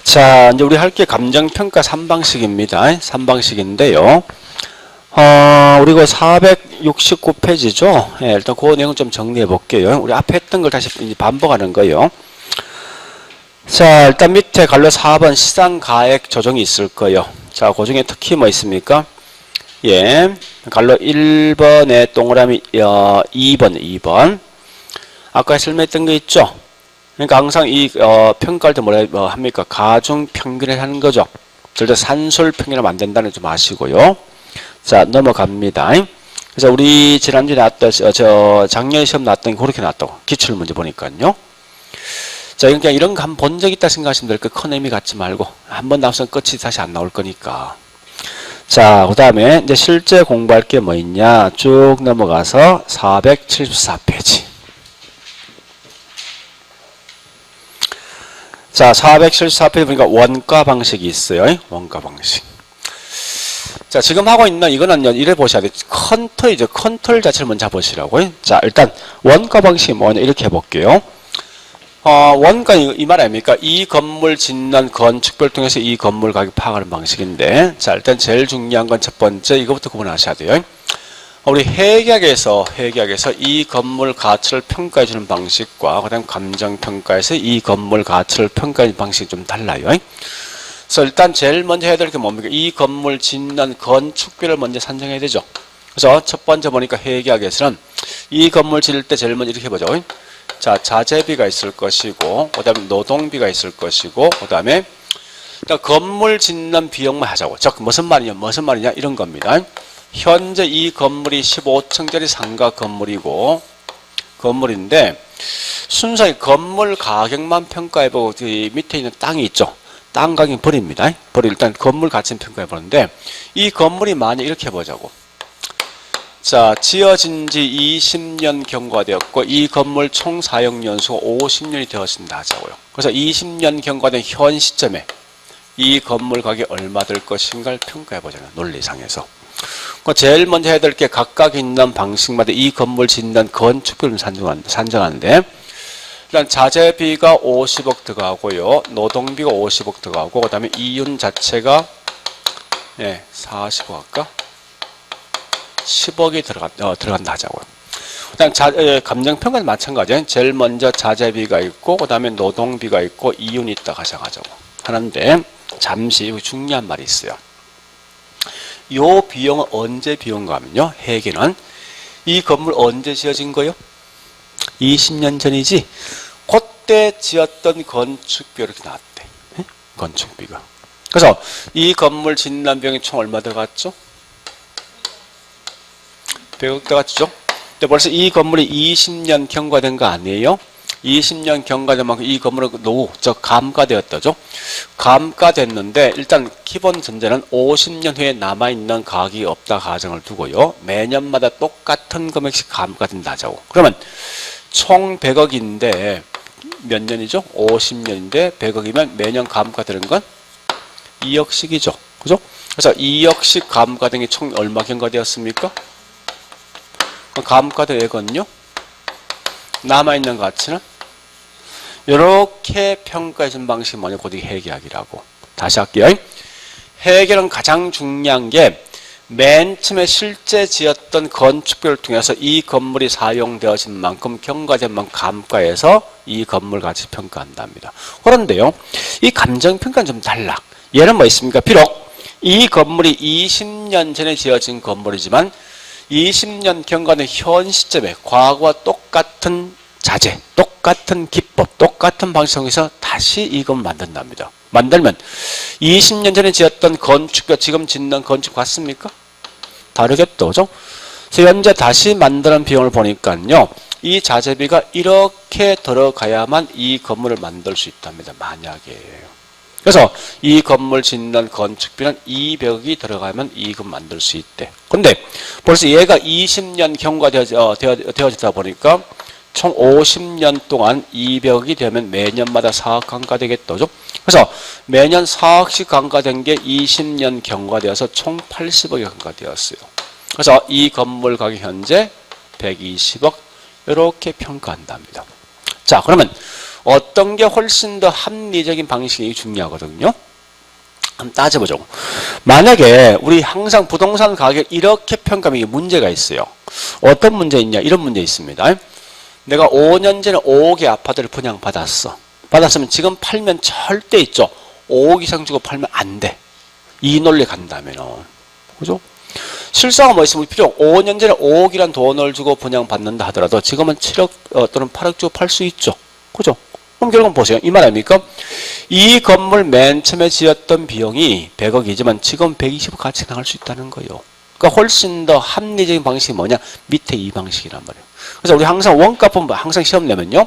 자, 이제 우리 할 게 감정평가 3방식입니다. 3방식인데요. 우리 그 469페이지죠. 예, 일단 그 내용 좀 정리해 볼게요. 우리 앞에 했던 걸 다시 반복하는 거예요. 자, 일단 밑에 갈로 4번 시상가액 조정이 있을 거예요. 자, 그 중에 특히 뭐 있습니까? 예, 갈로 1번에 동그라미 2번. 아까 설명했던 거 있죠? 그러니까 항상 이 평가할 때 뭐라 합니까? 가중 평균을 하는 거죠. 절대 산술 평균을 만든다는 좀 아시고요. 자, 넘어갑니다. 그래서 우리 지난주에 나왔던 작년 시험 나왔던 게 그렇게 나왔다고. 기출 문제 보니까요. 자, 그러니까 이런 거 한번 본 적 있다 생각하시면 될 거 큰 의미 갖지 말고 한번 나와서 끝이 다시 안 나올 거니까. 자, 그 다음에 이제 실제 공부할 게 뭐 있냐? 쭉 넘어가서 474페이지. 자, 474페이지 보니까 원가 방식이 있어요. 원가 방식. 자, 지금 하고 있는 이거는요, 이래 보셔야 돼요. 컨트롤이죠. 컨트롤 자체를 먼저 보시라고요. 자, 일단 원가 방식이 뭐냐, 이렇게 해볼게요. 원가, 이 말 아닙니까? 이 건물 짓는 건축비를 통해서 이 건물 가격 파악하는 방식인데, 자, 일단 제일 중요한 건 첫 번째, 이거부터 구분하셔야 돼요. 우리 회계학에서 이 건물 가치를 평가해 주는 방식과 그다음 감정평가에서 이 건물 가치를 평가해 주는 방식이 좀 달라요. 그래서 일단 제일 먼저 해야 될 게 뭡니까? 이 건물 짓는 건축비를 먼저 산정해야 되죠. 그래서 첫 번째 보니까 회계학에서는 이 건물 지을 때 제일 먼저 이렇게 보죠. 자, 자재비가 있을 것이고, 그다음에 노동비가 있을 것이고, 그다음에 건물 짓는 비용만 하자고. 즉 무슨 말이냐 이런 겁니다. 현재 이 건물이 15층짜리 상가 건물인데 순수하게 건물 가격만 평가해보고 이 밑에 있는 땅이 있죠. 땅 가격 버립니다. 일단 건물 가치는 평가해보는데 이 건물이 만약 이렇게 보자고. 자, 지어진 지 20년 경과되었고 이 건물 총 사용연수가 50년이 되었습니다 하자고요. 그래서 20년 경과된 현 시점에 이 건물 가격이 얼마 될 것인가를 평가해보자는 논리상에서. 제일 먼저 해야 될 게 각각 있는 방식마다 이 건물 짓는 건축비를 산정하는데 일단 자재비가 50억 들어가고요. 노동비가 50억 들어가고 그 다음에 이윤 자체가 40억 할까? 10억이 들어간다 하자고요. 그다음 감정평가는 마찬가지예요. 제일 먼저 자재비가 있고 그 다음에 노동비가 있고 이윤이 있다 가정하자고 하는데 잠시 중요한 말이 있어요. 요 비용은 언제 비용가 하면요. 회계는 이 건물 언제 지어진 거요? 20년 전이지. 그때 지었던 건축비가 이렇게 나왔대. 건축비가. 그래서 이 건물 짓는 비용이 총 얼마 들어갔죠? 100억 들어갔죠? 근데 벌써 이 건물이 20년 경과된 거 아니에요? 20년 경과된 만큼 이 건물은 감가되었다죠. 감가됐는데 일단 기본 전제는 50년 후에 남아있는 가격이 없다 가정을 두고요. 매년마다 똑같은 금액씩 감가된다 하자고. 그러면 총 100억인데 몇 년이죠? 50년인데 100억이면 매년 감가되는 건 2억씩이죠. 그죠? 그래서 2억씩 감가된 게 총 얼마 경과되었습니까? 감가되거든요. 남아있는 가치는 이렇게 평가해준 방식이 뭐냐? 곧 회계학이라고. 다시 할게요. 회계는 가장 중요한 게 맨 처음에 실제 지었던 건축비를 통해서 이 건물이 사용되어진 만큼 경과된 만큼 감가해서 이 건물 가치 평가한답니다. 그런데요, 이 감정평가는 좀 달라. 얘는 뭐 있습니까? 비록 이 건물이 20년 전에 지어진 건물이지만 20년 경과된 현 시점에 과거와 똑같은 자재, 똑같은 기법, 똑같은 방식에서 다시 이건 만든답니다. 만들면 20년 전에 지었던 건축과 지금 짓는 건축 같습니까? 다르겠죠, 그죠? 그래서 현재 다시 만드는 비용을 보니까요, 이 자재비가 이렇게 들어가야만 이 건물을 만들 수 있답니다. 만약에. 그래서 이 건물 짓는 건축비는 200억이 들어가면 이건 만들 수 있대. 근데 벌써 얘가 20년 경과되어지다 보니까 총 50년 동안 200억이 되면 매년마다 4억 감가되겠죠. 그래서 매년 4억씩 감가된 게 20년 경과되어서 총 80억이 감가되었어요. 그래서 이 건물 가격 현재 120억 이렇게 평가한답니다. 자, 그러면 어떤 게 훨씬 더 합리적인 방식이 중요하거든요. 한번 따져보죠. 만약에 우리 항상 부동산 가격 이렇게 평가하면 이게 문제가 있어요. 어떤 문제 있냐? 이런 문제 있습니다. 내가 5년 전에 5억의 아파트를 분양받았어. 받았으면 지금 팔면 절대 있죠. 5억 이상 주고 팔면 안 돼. 이 논리 간다면은. 그죠? 실상은 뭐 있으면 필요 없고 5년 전에 5억이란 돈을 주고 분양받는다 하더라도 지금은 7억 또는 8억 주고 팔 수 있죠. 그죠? 그럼 결국은 보세요. 이 말 아닙니까? 이 건물 맨 처음에 지었던 비용이 100억이지만 지금 120억 가치 나갈 수 있다는 거예요. 그러니까 훨씬 더 합리적인 방식이 뭐냐? 밑에 이 방식이란 말이에요. 그래서 우리 항상 원가 보면 항상 시험 내면요.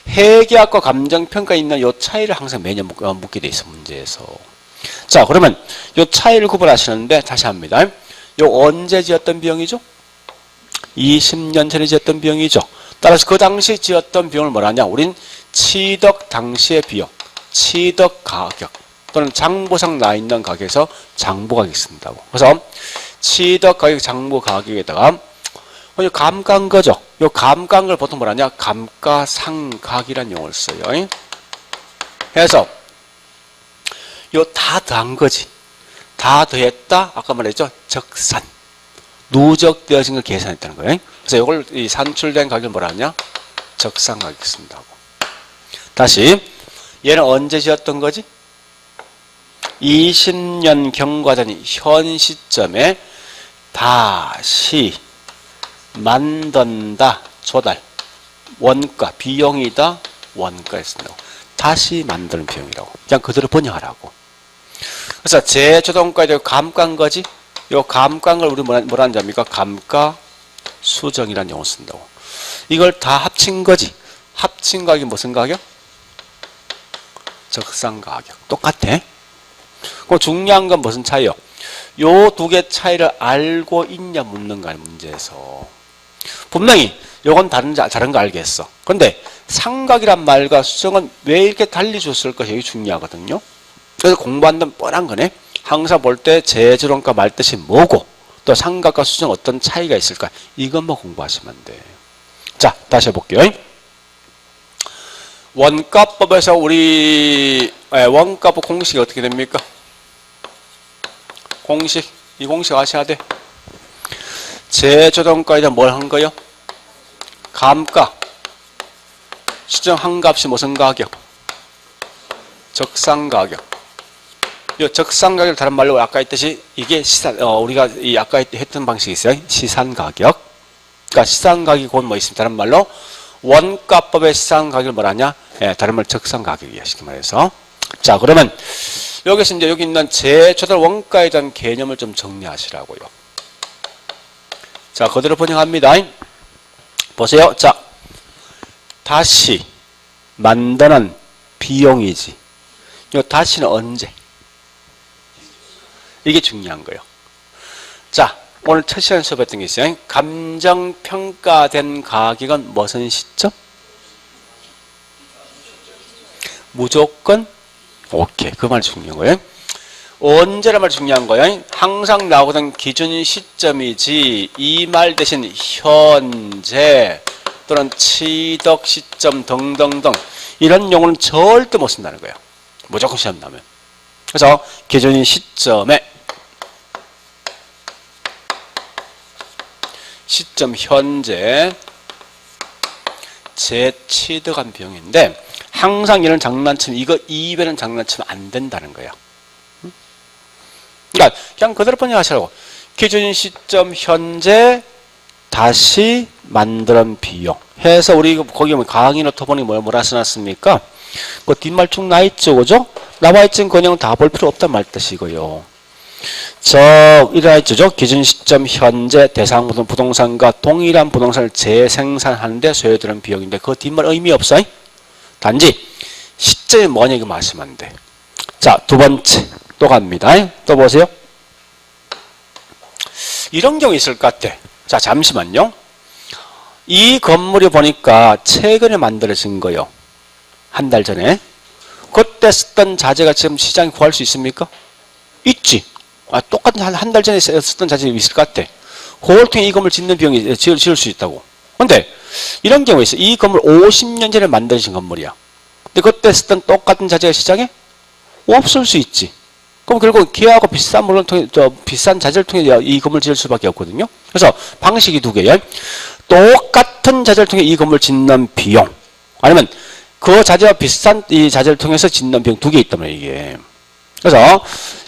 회계학과 감정평가 있는 요 차이를 항상 매년 묻게 돼 있어, 문제에서. 자, 그러면 요 차이를 구분하시는데 다시 합니다. 요 언제 지었던 비용이죠? 20년 전에 지었던 비용이죠. 따라서 그 당시 지었던 비용을 뭐라냐? 우린 취득 당시의 비용, 취득 가격 또는 장부상 나 있는 가격에서 장부 가격 쓴다고. 그래서 취득 가격, 장부 가격에다가 감가한 거죠. 요 감가한 걸 보통 뭐라냐? 감가상각이라는 용어를 써요. 그래서 요 다 더한 거지. 다 더했다. 아까 말했죠. 적산. 누적되어진 걸 계산했다는 거예요. 그래서 이걸 이 산출된 가격을 뭐라 하냐? 적산 가격 쓴다고. 다시 얘는 언제 지었던 거지? 20년 경과된 현 시점에 다시 만든다. 조달. 원가. 비용이다. 원가에 쓴다고. 다시 만드는 비용이라고. 그냥 그대로 번역하라고. 그래서 제조동가에 대해 감가한 거지. 요 감가한 걸 우리 뭐라는 점입니까? 감가수정이라는 용어 쓴다고. 이걸 다 합친 거지. 합친 가격이 무슨 가격? 적산 가격. 똑같아. 그 중요한 건 무슨 차이요? 요 두 개 차이를 알고 있냐 묻는 거야, 문제에서. 분명히 요건 다른 거 알겠어. 근데 상각이란 말과 수정은 왜 이렇게 달리 줬을 것이 여기 중요하거든요. 그래서 공부한다면 뻔한 거네. 항상 볼 때 제조론가 말뜻이 뭐고 또 상각과 수정 어떤 차이가 있을까? 이것만 공부하시면 돼. 자, 다시 해볼게요. 원가법에서 우리 원가법 공식이 어떻게 됩니까? 공식. 이 공식 아셔야 돼. 제조동가에 대한 뭘 한 거요? 감가. 수정한 값이 무슨 가격? 적산 가격. 이 적산 가격 다른 말로 아까 했듯이 이게 시산 우리가 이 아까 했던 방식이 있어요. 시산 가격. 그러니까 시산 가격이 곧 뭐 있습니다. 다른 말로 원가법의 시산 가격을 뭐라냐? 예, 다른 말 적산 가격이야. 쉽게 말해서. 자, 그러면 여기서 이제 여기 있는 제조달 원가에 대한 개념을 좀 정리하시라고요. 자, 그대로 번역합니다. 보세요. 자, 다시 만드는 비용이지. 이 다시는 언제? 이게 중요한 거예요. 자, 오늘 첫 시간 수업했던 게 있어요. 감정평가된 가격은 무슨 시점? 무조건 오케이. 그 말 중요한 거예요. 언제란 말 중요한 거예요. 항상 나오던 기준 시점이지 이 말 대신 현재 또는 취득 시점 등등등 이런 용어는 절대 못 쓴다는 거예요. 무조건 시험 나면. 그래서 기준 시점 현재 재취득한 비용인데 항상 이런 장난치면 이거 이배는 장난치면 안 된다는 거예요. 그러니까 그냥 그대로 번역하시라고. 기준 시점 현재 다시 만드는 비용 해서 우리 거기 강의 노트본이 뭐라 써놨습니까? 그 뒷말 쭉 나있죠, 그죠? 나와있진 그냥 다 볼 필요 없단 말 뜻이고요. 이래있죠. 기준 시점 현재 대상 부동산과 동일한 부동산을 재생산하는데 소요되는 비용인데 그 뒷말 의미 없어요. 단지 시점이 뭐냐 이거 마시면 돼. 자, 두 번째 또 갑니다. 또 보세요. 이런 경우 있을 것 같아. 자, 잠시만요. 이 건물이 보니까 최근에 만들어진 거요. 한 달 전에. 그때 쓰던 자재가 지금 시장에 구할 수 있습니까? 있지. 똑같은 한 달 전에 쓰던 자재가 있을 것 같아. 그걸 통해 이 건물 짓는 비용이 지을 수 있다고. 근데 이런 경우에 있어. 이 건물 50년 전에 만들어진 건물이야. 근데 그때 쓰던 똑같은 자재가 시장에 없을 수 있지. 그럼 결국 기하고 비싼 물건을 통해, 비싼 자재를 통해 이 건물을 지을 수밖에 없거든요. 그래서 방식이 두 개예요. 똑같은 자재를 통해 이 건물을 짓는 비용, 아니면 그 자재와 비싼 이 자재를 통해서 짓는 비용 두 개 있단 말이에요, 이게. 그래서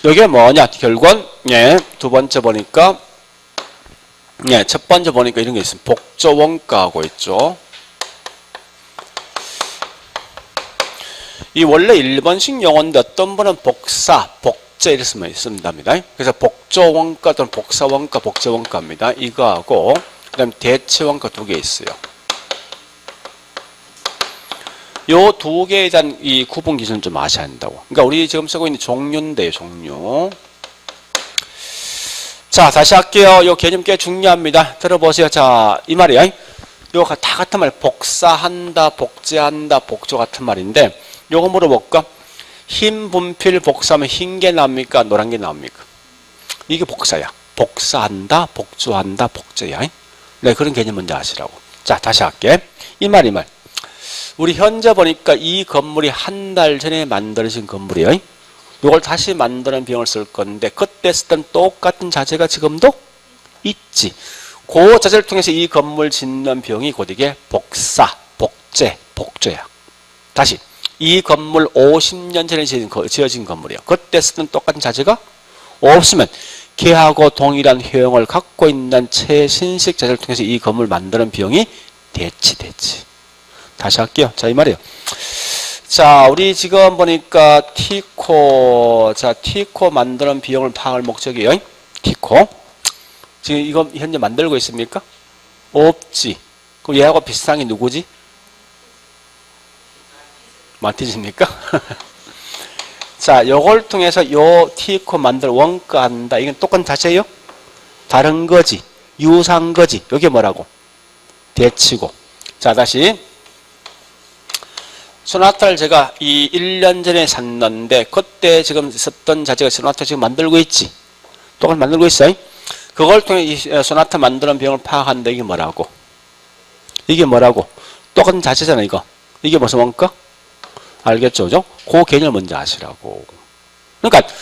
이게 뭐냐? 결국은 두 번째 보니까 첫 번째 보니까 이런 게 있습니다. 복조 원가하고 있죠. 이 원래 일본식 용어인데 어떤 분은 복사, 복제 이렇게 쓴답니다. 그래서 복조 원가 또는 복사 원가, 복제 원가입니다. 이거하고 그다음 대체 원가 두 개 있어요. 요 두 개에 대한 이 구분 기준을 좀 아셔야 한다고. 그러니까 우리 지금 쓰고 있는 종류인데요, 종류. 자, 다시 할게요. 요 개념 꽤 중요합니다. 들어보세요. 자, 이 말이야. 요거 다 같은 말. 복사한다, 복제한다, 복조 같은 말인데, 요거 물어볼까? 흰 분필 복사하면 흰 게 나옵니까? 노란 게 나옵니까? 이게 복사야. 복사한다, 복조한다, 복제야. 네, 그런 개념 먼저 아시라고. 자, 다시 할게. 이 말, 이 말. 우리 현재 보니까 이 건물이 한 달 전에 만들어진 건물이에요. 이걸 다시 만드는 비용을 쓸 건데 그때 쓰던 똑같은 자재가 지금도 있지. 그 자재를 통해서 이 건물 짓는 비용이 곧 이게 복사, 복제, 복조야. 다시 이 건물 50년 전에 지어진 건물이야. 그때 쓰던 똑같은 자재가 없으면 걔하고 동일한 효용을 갖고 있는 최신식 자재를 통해서 이 건물 만드는 비용이 대치. 다시 할게요. 자, 이 말이에요. 자, 우리 지금 보니까 T코, 자, T코 만드는 비용을 파악할 목적이에요. T코. 지금 이거 현재 만들고 있습니까? 없지. 그럼 얘하고 비슷한 게 누구지? 마티즈입니까? 자, 요걸 통해서 요 T코 만들 원가한다. 이건 똑같은 자체예요? 다른 거지. 유사한 거지. 이게 뭐라고? 대치고. 자, 다시. 소나타를 제가 이 1년 전에 샀는데 그때 지금 썼던 자재가 소나타 지금 만들고 있지. 똑같이 만들고 있어요. 그걸 통해 이 소나타 만드는 비용을 파악한다. 이게 뭐라고? 이게 뭐라고? 똑같은 자재잖아, 이거. 이게 무슨 원가? 알겠죠? 그죠? 그 개념을 먼저 아시라고. 그러니까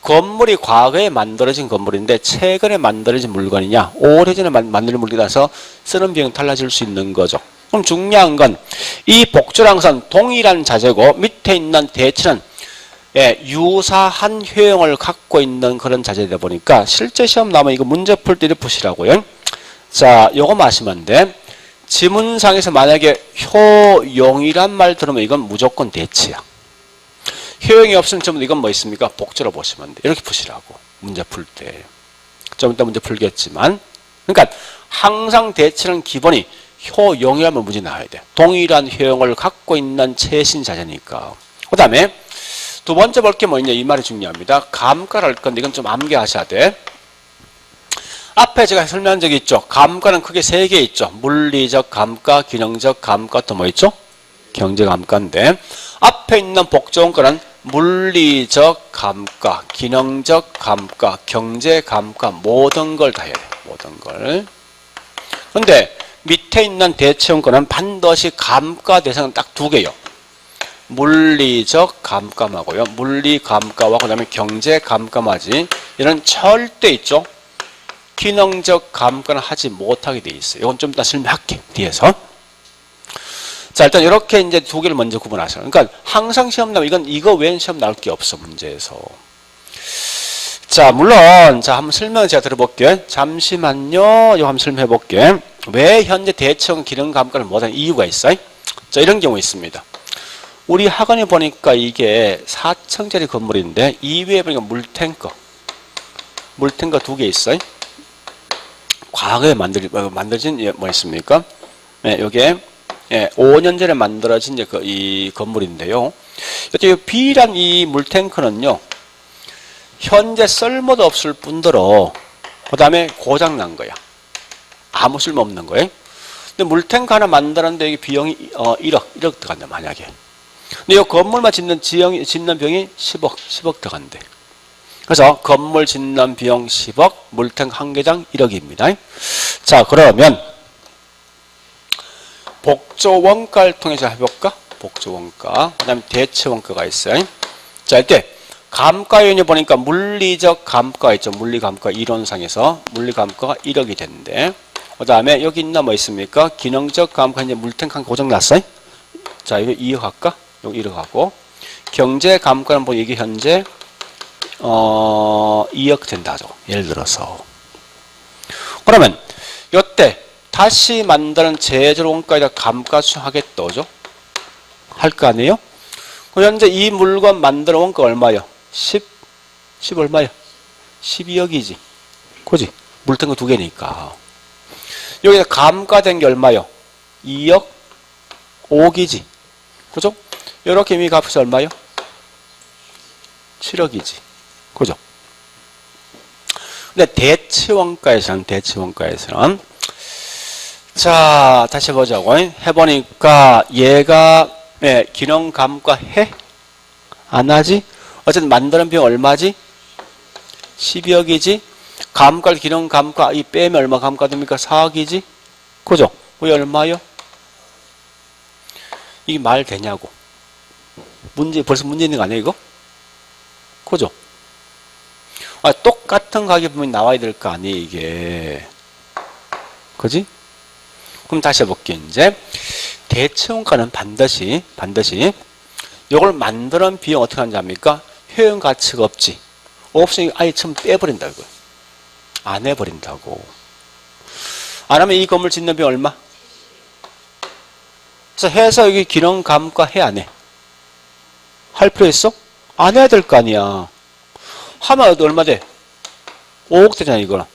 건물이 과거에 만들어진 건물인데 최근에 만들어진 물건이냐 오래전에 만들어진 물건이라서 쓰는 비용이 달라질 수 있는 거죠. 그럼 중요한 건 이 복조라는 것은 동일한 자재고 밑에 있는 대치는 유사한 효용을 갖고 있는 그런 자재다 보니까 실제 시험 나오면 이거 문제 풀 때 이렇게 푸시라고요. 자, 요거 마시면 돼. 지문상에서 만약에 효용이란 말 들으면 이건 무조건 대치야. 효용이 없으면 전부 이건 뭐 있습니까? 복조로 보시면 돼. 이렇게 푸시라고. 문제 풀 때. 좀 이따 문제 풀겠지만. 그러니까 항상 대치는 기본이 효용이라면 문제 나와야 돼. 동일한 효용을 갖고 있는 최신 자재니까. 그 다음에 두 번째 볼 게 뭐냐. 이 말이 중요합니다. 감가를 할 건데 이건 좀 암기하셔야 돼. 앞에 제가 설명한 적이 있죠. 감가는 크게 세 개 있죠. 물리적 감가, 기능적 감가, 또 뭐 있죠? 경제 감가인데 앞에 있는 복조원가는 물리적 감가, 기능적 감가, 경제 감가 모든 걸 다 해야 돼. 모든 걸. 그런데 밑에 있는 대체원가는 반드시 감가 대상은 딱 두 개요. 물리적 감가하고요. 물리 감가와 그다음에 경제 감가하지. 이런 절대 있죠. 기능적 감가는 하지 못하게 돼 있어요. 이건 좀 이따 설명할게. 뒤에서. 자, 일단 이렇게 이제 두 개를 먼저 구분하세요. 그러니까 항상 시험 나오면 이거 외엔 시험 나올 게 없어, 문제에서. 자, 물론 자, 한번 설명을 제가 들어볼게요. 잠시만요. 이거 한번 설명해 볼게요. 왜 현재 대체형 기능 감가를 못하는 이유가 있어요? 자, 이런 경우 있습니다. 우리 학원에 보니까 이게 4층짜리 건물인데 이외에 보니까 물탱커 두 개 있어요. 과거에 만들어진 뭐 있습니까? 요게 5년 전에 만들어진 이제 이 건물인데요. 이 B란 이 물탱크는요, 현재 쓸모도 없을 뿐더러, 그 다음에 고장난 거야. 아무 쓸모 없는 거예요. 근데 물탱크 하나 만드는데 이게 비용이 1억 들어간다, 만약에. 근데 이 건물만 짓는 비용이 10억 들어간대. 그래서 건물 짓는 비용 10억, 물탱크 한 개당 1억입니다. 자, 그러면 복조 원가를 통해서 해볼까? 복조 원가. 그 다음에 대체 원가가 있어요. 자, 이때 감가요인을 보니까 물리적 감가 있죠. 물리감가 이론상에서 물리감가가 1억이 됐는데, 그 다음에 여기 있나 뭐 있습니까? 기능적 감가 이제 물탱칸 고정났어요. 자, 이거 2억 할까? 여기 1억 하고, 경제 감가는 뭐 이게 현재 2억 된다죠. 예를 들어서. 그러면 이때 다시 만드는 제조 원가에다 감가 수하겠다죠. 할 거 아니에요? 현재 이 물건 만드는 원가 얼마요? 10 얼마요? 12억이지. 그지? 물탱크 2개니까. 여기다 감가된 게 얼마요? 2억 5억이지. 그죠? 이렇게 이미 값이 얼마요? 7억이지. 그죠? 근데 대체원가에서는 자, 다시 보자고. 해보니까 얘가 기능 감가 해? 안 하지? 어쨌든 만드는 비용 얼마지? 12억이지? 감가 기능 감가 이 빼면 얼마 감가됩니까? 4억이지? 그죠? 왜 얼마요? 이게 말 되냐고. 벌써 문제 있는 거 아니에요, 이거? 그죠? 똑같은 가격 분명히 나와야 될 거 아니에요, 이게. 그지? 그럼 다시 해볼게요, 이제. 대체원가는 반드시, 이걸 만드는 비용 어떻게 하는지 압니까? 효용 가치가 없지. 없으니 아예 처음 빼버린다고. 안 해버린다고. 안 하면 이 건물 짓는 비용 얼마? 그래서 해서 여기 기능 감가 해, 안 해? 할 필요 있어? 안 해야 될 거 아니야. 하면 얼마 돼? 5억 되잖아, 이거는.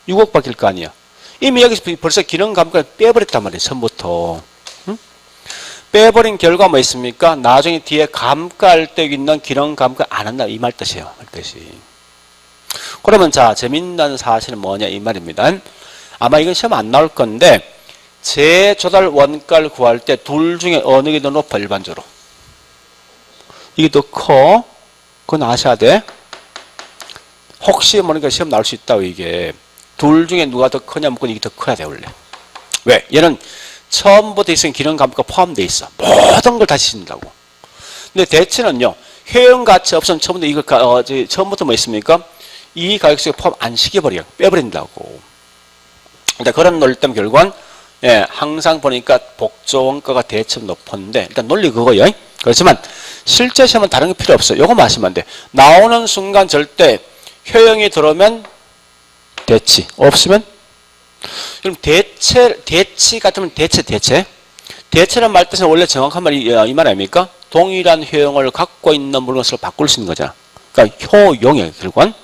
6억 바뀔 거 아니야. 이미 여기서 벌써 기능 감가를 빼버렸단 말이야, 처음부터. 응? 빼버린 결과 뭐 있습니까? 나중에 뒤에 감가할 때 있는 기능 감가 안 한다, 이 말 뜻이에요. 그러면 자, 재밌는 사실은 뭐냐, 이 말입니다. 아마 이건 시험 안 나올 건데, 재조달 원가를 구할 때 둘 중에 어느 게 더 높아, 일반적으로? 이게 더 커? 그건 아셔야 돼. 혹시 모르니까 시험 나올 수 있다고, 이게. 둘 중에 누가 더 크냐 묻고 이게 더 커야 돼, 원래. 왜? 얘는 처음부터 있으면 기능 감가 포함되어 있어. 모든 걸 다시 신다고. 근데 대체는요, 효용 가치 없으면 처음부터 이거, 처음부터 뭐 있습니까? 이 가격수에 포함 안 시켜버려. 빼버린다고. 일단 그런 논리 때문에 결국은, 항상 보니까 복조 원가가 대체 높았는데, 일단 논리 그거요. 그렇지만, 실제 시험은 다른 게 필요 없어요. 요거 마시면 안 돼. 나오는 순간 절대 효용이 들어오면 대치, 없으면? 그럼 대치 같으면 대체란 말 뜻은 원래 정확한 말이 이 말 아닙니까? 동일한 효용을 갖고 있는 물건을 바꿀 수 있는 거잖아. 그러니까 효용이에요, 결국은.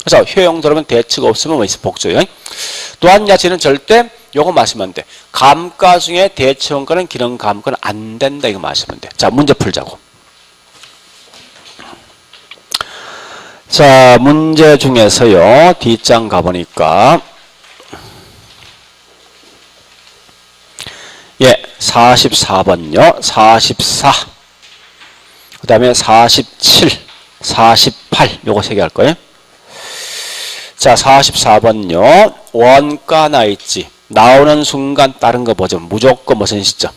그래서 효용 들어오면 대치가 없으면 뭐 있어? 복조요. 또한 야채는 절대 요거 마시면 안 돼. 감가 중에 대체 원가는 기능 감가는 안 된다, 이거 마시면 돼. 자, 문제 풀자고. 자, 문제 중에서요, 뒷장 가보니까, 44번요, 44. 그 다음에 47, 48, 요거 3개 할 거예요. 자, 44번요, 원가 나 있지. 나오는 순간 다른 거 보죠. 무조건 무슨 시점?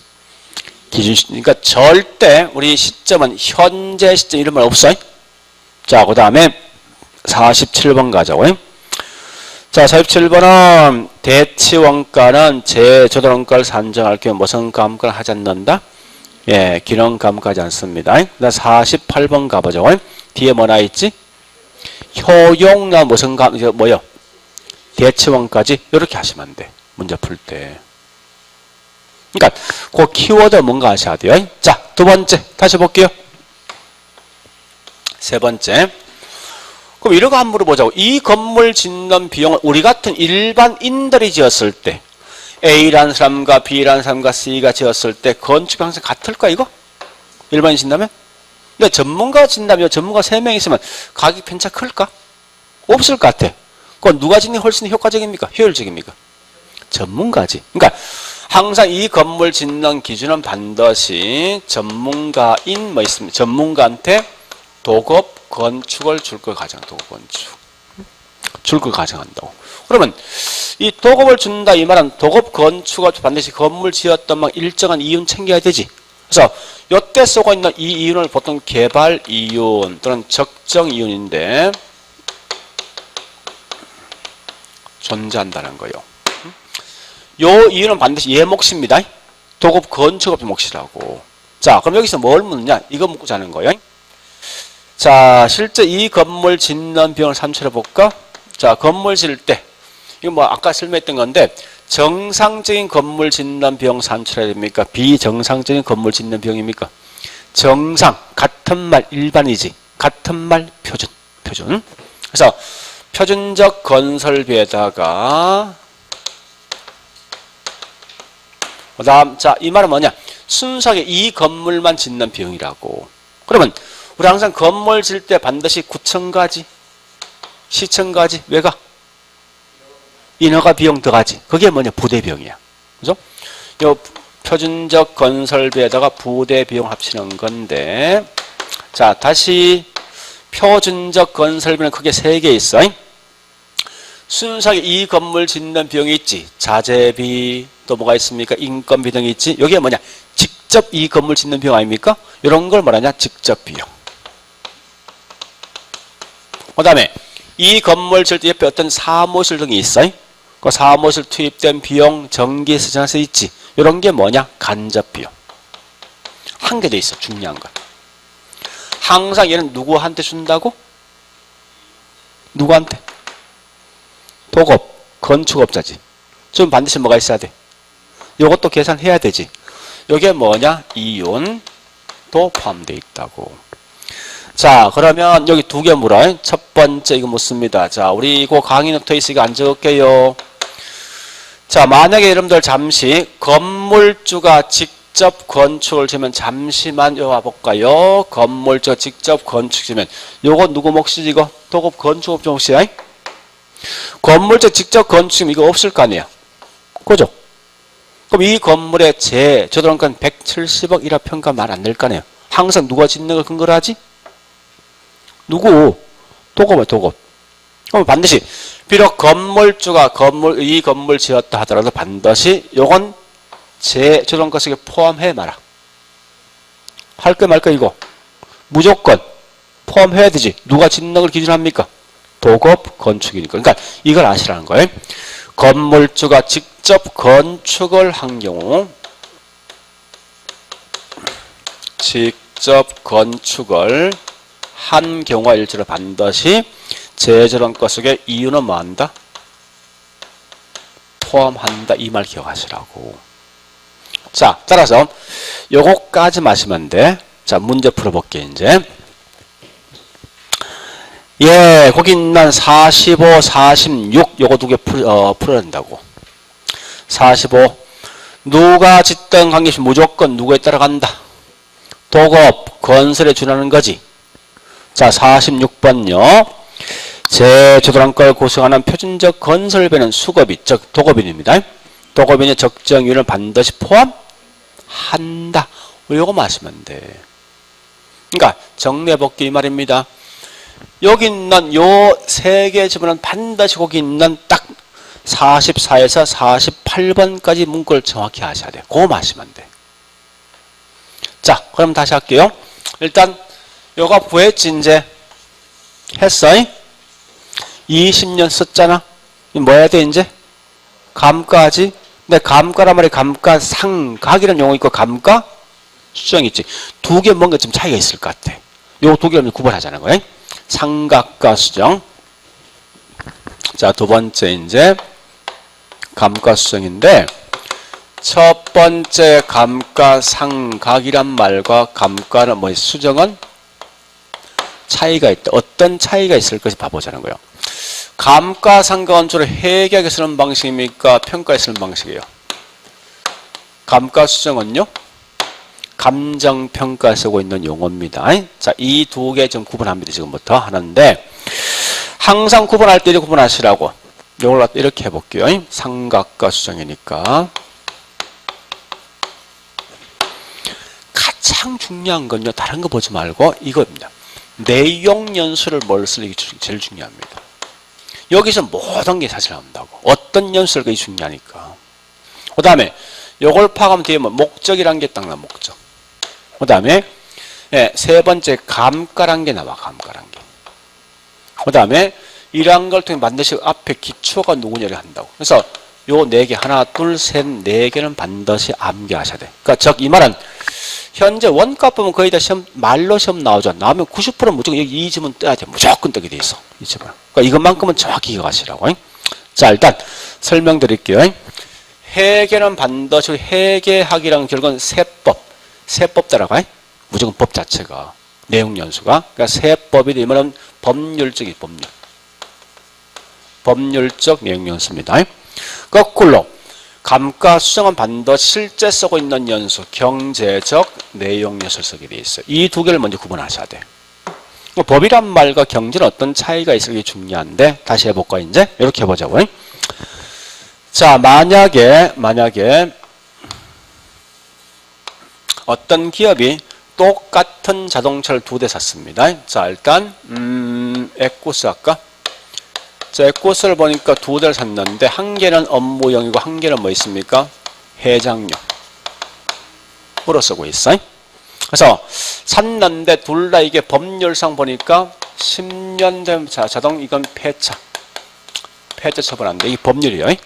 기준 시점. 그러니까 절대 우리 시점은 현재 시점 이런 말 없어요. 자, 그 다음에 47번 가자고요. 자, 47번은 대치 원가는 재조달 원가를 산정할 경우 무슨 감가를 하지 않는다? 기능 감가하지 않습니다. 그다음 48번 가보죠. 뒤에 뭐나 있지? 효용나 무슨 감, 뭐요? 대치 원가지? 이렇게 하시면 안 돼. 문제 풀 때. 그러니까 그 키워드 뭔가 하셔야 돼요. 자, 두 번째 다시 볼게요. 세 번째. 그럼 이러고 한번 물어보자고. 이 건물 짓는 비용을 우리 같은 일반인들이 지었을 때 A라는 사람과 B라는 사람과 C가 지었을 때 건축 항상 같을까 이거? 일반인 짓는다면? 근데 전문가가 짓는다면 전문가 3명 있으면 가격 편차 클까? 없을 것 같아. 그건 누가 짓는 게 훨씬 효과적입니까? 효율적입니까? 전문가지. 그러니까 항상 이 건물 짓는 기준은 반드시 전문가인 뭐 있습니다. 전문가한테 도급 건축을 줄 걸 가정, 도급 건축. 줄 걸 가정한다고. 그러면 이 도급을 준다 이 말은 도급 건축을 반드시 건물 지었던 막 일정한 이윤 챙겨야 되지. 그래서 요때 쓰고 있는 이 이윤을 보통 개발 이윤 또는 적정 이윤인데 존재한다는 거예요. 요 이윤은 반드시 얘 몫입니다. 도급 건축업 몫이라고. 자, 그럼 여기서 뭘 묻느냐? 이거 묻고 자는 거예요. 자, 실제 이 건물 짓는 비용을 산출해 볼까? 자, 건물 지을 때 이거 뭐 아까 설명했던 건데 정상적인 건물 짓는 비용 산출해야 됩니까? 비정상적인 건물 짓는 비용입니까? 정상, 같은 말 일반이지. 같은 말 표준. 그래서 표준적 건설비에다가 그다음 자, 이 말은 뭐냐? 순수하게 이 건물만 짓는 비용이라고. 그러면 우리 항상 건물 질 때 반드시 구청가지, 시청가지, 왜가? 인허가 비용 들어가지. 그게 뭐냐? 부대 비용이야. 그죠? 요 표준적 건설비에다가 부대 비용 합치는 건데, 자, 다시 표준적 건설비는 크게 3개 있어. 순수하게 이 건물 짓는 비용이 있지. 자재비, 또 뭐가 있습니까? 인건비 등이 있지. 여기에 뭐냐? 직접 이 건물 짓는 비용 아닙니까? 이런 걸 뭐라냐? 직접 비용. 그 다음에 이 건물 질 때 옆에 어떤 사무실 등이 있어. 그 사무실 투입된 비용, 전기 쓰전세 있지. 이런 게 뭐냐? 간접 비용. 한 개 더 있어. 중요한 건. 항상 얘는 누구한테 준다고? 누구한테? 도급, 건축업자지. 좀 반드시 뭐가 있어야 돼? 요것도 계산해야 되지. 요게 뭐냐? 이윤도 포함되어 있다고. 자, 그러면 여기 2개 물어. 첫 번째 이거 묻습니다. 자, 우리 이거 강의 노트에 있으니까 안 적을게요. 자, 만약에 여러분들 잠시 건물주가 직접 건축을 지면 잠시만 요 와볼까요? 건물주가 직접 건축 지면 요거 누구 몫이지 이거? 도급 건축업자 몫이야? 건물주 직접 건축이면 이거 없을 거 아니에요. 그죠? 그럼 이 건물의 저도론권 170억 1화 평가 말 안 될 거 아니에요. 항상 누가 짓는 걸 근거로 하지? 누구? 도급이야, 도급. 그럼 반드시 비록 건물주가 이 건물 지었다 하더라도 반드시 요건 저도론권 속에 포함해 마라. 할까 말까 이거? 무조건 포함해야 되지. 누가 짓는 걸 기준합니까? 도급 건축이니까. 그러니까 이걸 아시라는 거예요. 건물주가 직접 건축을 한 경우 한 경우와 일치로 반드시 제재론과 속에 이유는 뭐한다? 포함한다. 이 말 기억하시라고. 자, 따라서 요거까지 마시면 돼. 자, 문제 풀어볼게 이제. 예, 거기 있는 45, 46 요거 2개 풀어야 된다고. 45 누가 짓던 관계시 무조건 누구에 따라간다? 도급, 건설에 준하는 거지. 자, 46번요. 제조도량권을 구성하는 표준적 건설비는 수급이, 즉 도급인입니다. 도급인의 적정률을 반드시 포함한다. 요거만 하시면 돼. 그러니까 정리해볼게 이 말입니다. 여기 있는 요 3개 지문은 반드시 거기 있는 딱 44에서 48번까지 문구를 정확히 하셔야 돼요. 그거만 하시면 돼. 자, 그럼 다시 할게요. 일단 요가 구했지 이제 했어. 20년 썼잖아. 뭐 해야 돼 이제? 감가지. 근데 감가란 말이 감가상각이라는 용어 있고 감가수정 있지. 2개 뭔가 좀 차이가 있을 것 같아. 요 2개를 구분하자는 거예요. 상각과 수정. 자, 2번째 이제 감가수정인데 첫 번째 감가상각이란 말과 감가는 뭐 수정은 차이가 있다. 어떤 차이가 있을 것이 봐보자는 거예요. 감가상각은 주로 회계학에 쓰는 방식입니까? 평가에 쓰는 방식이에요. 감가수정은요? 감정평가에 쓰고 있는 용어입니다. 자, 이 2개 좀 구분합니다. 지금부터 하는데 항상 구분할 때 이렇게 구분하시라고. 이걸 이렇게 해볼게요. 상각과 수정이니까. 가장 중요한 건요. 다른 거 보지 말고 이거입니다. 내용 연수를 뭘 쓰는 게 제일 중요합니다. 여기서 모든 게 사실 나온다고. 어떤 연수를 그게 중요하니까. 그 다음에 요걸 파악하면 뒤에 뭐 목적이라는 게 딱 나와. 목적. 그 다음에 세 번째 감가란 게 나와. 감가란 게. 그 다음에 이러한 걸 통해 반드시 앞에 기초가 누구냐를 한다고. 그래서 요 네 개 하나 둘 셋 네 개는 반드시 암기하셔야 돼. 그러니까 즉 이 말은 현재 원가 보면 거의 다 시험 말로 시험 나오죠. 나오면 90%는 무조건 여기 이 지문 떠야 돼. 무조건 뜨게 돼 있어. 이 지문. 그러니까 이것만큼은 정확히 기억하시라고. 자 일단 설명드릴게요. 회계는 반드시 회계학이라는 결국은 세법. 세법 따라가. 무조건 법 자체가 내용 연수가. 그러니까 세법이 되면 법률적이 법률. 법률적 내용 연수입니다. 거꾸로 감가수정은 반드시 실제 쓰고 있는 연수, 경제적 내용 연수를 쓰게 돼 있어요. 이 두 개를 먼저 구분하셔야 돼. 법이란 말과 경제는 어떤 차이가 있을지 중요한데 다시 해볼까 이제 이렇게 해보자고. 자 만약에 어떤 기업이 똑같은 자동차를 두 대 샀습니다. 자 일단 에코스 할까? 자, 에코스를 보니까 두 대를 샀는데 한 개는 업무용이고 한 개는 뭐 있습니까? 해장용으로 쓰고 있어요. 그래서 샀는데 둘 다 이게 법률상 보니까 10년 된 자동 이건 폐차 처분한데 이게 법률이에요. 그래서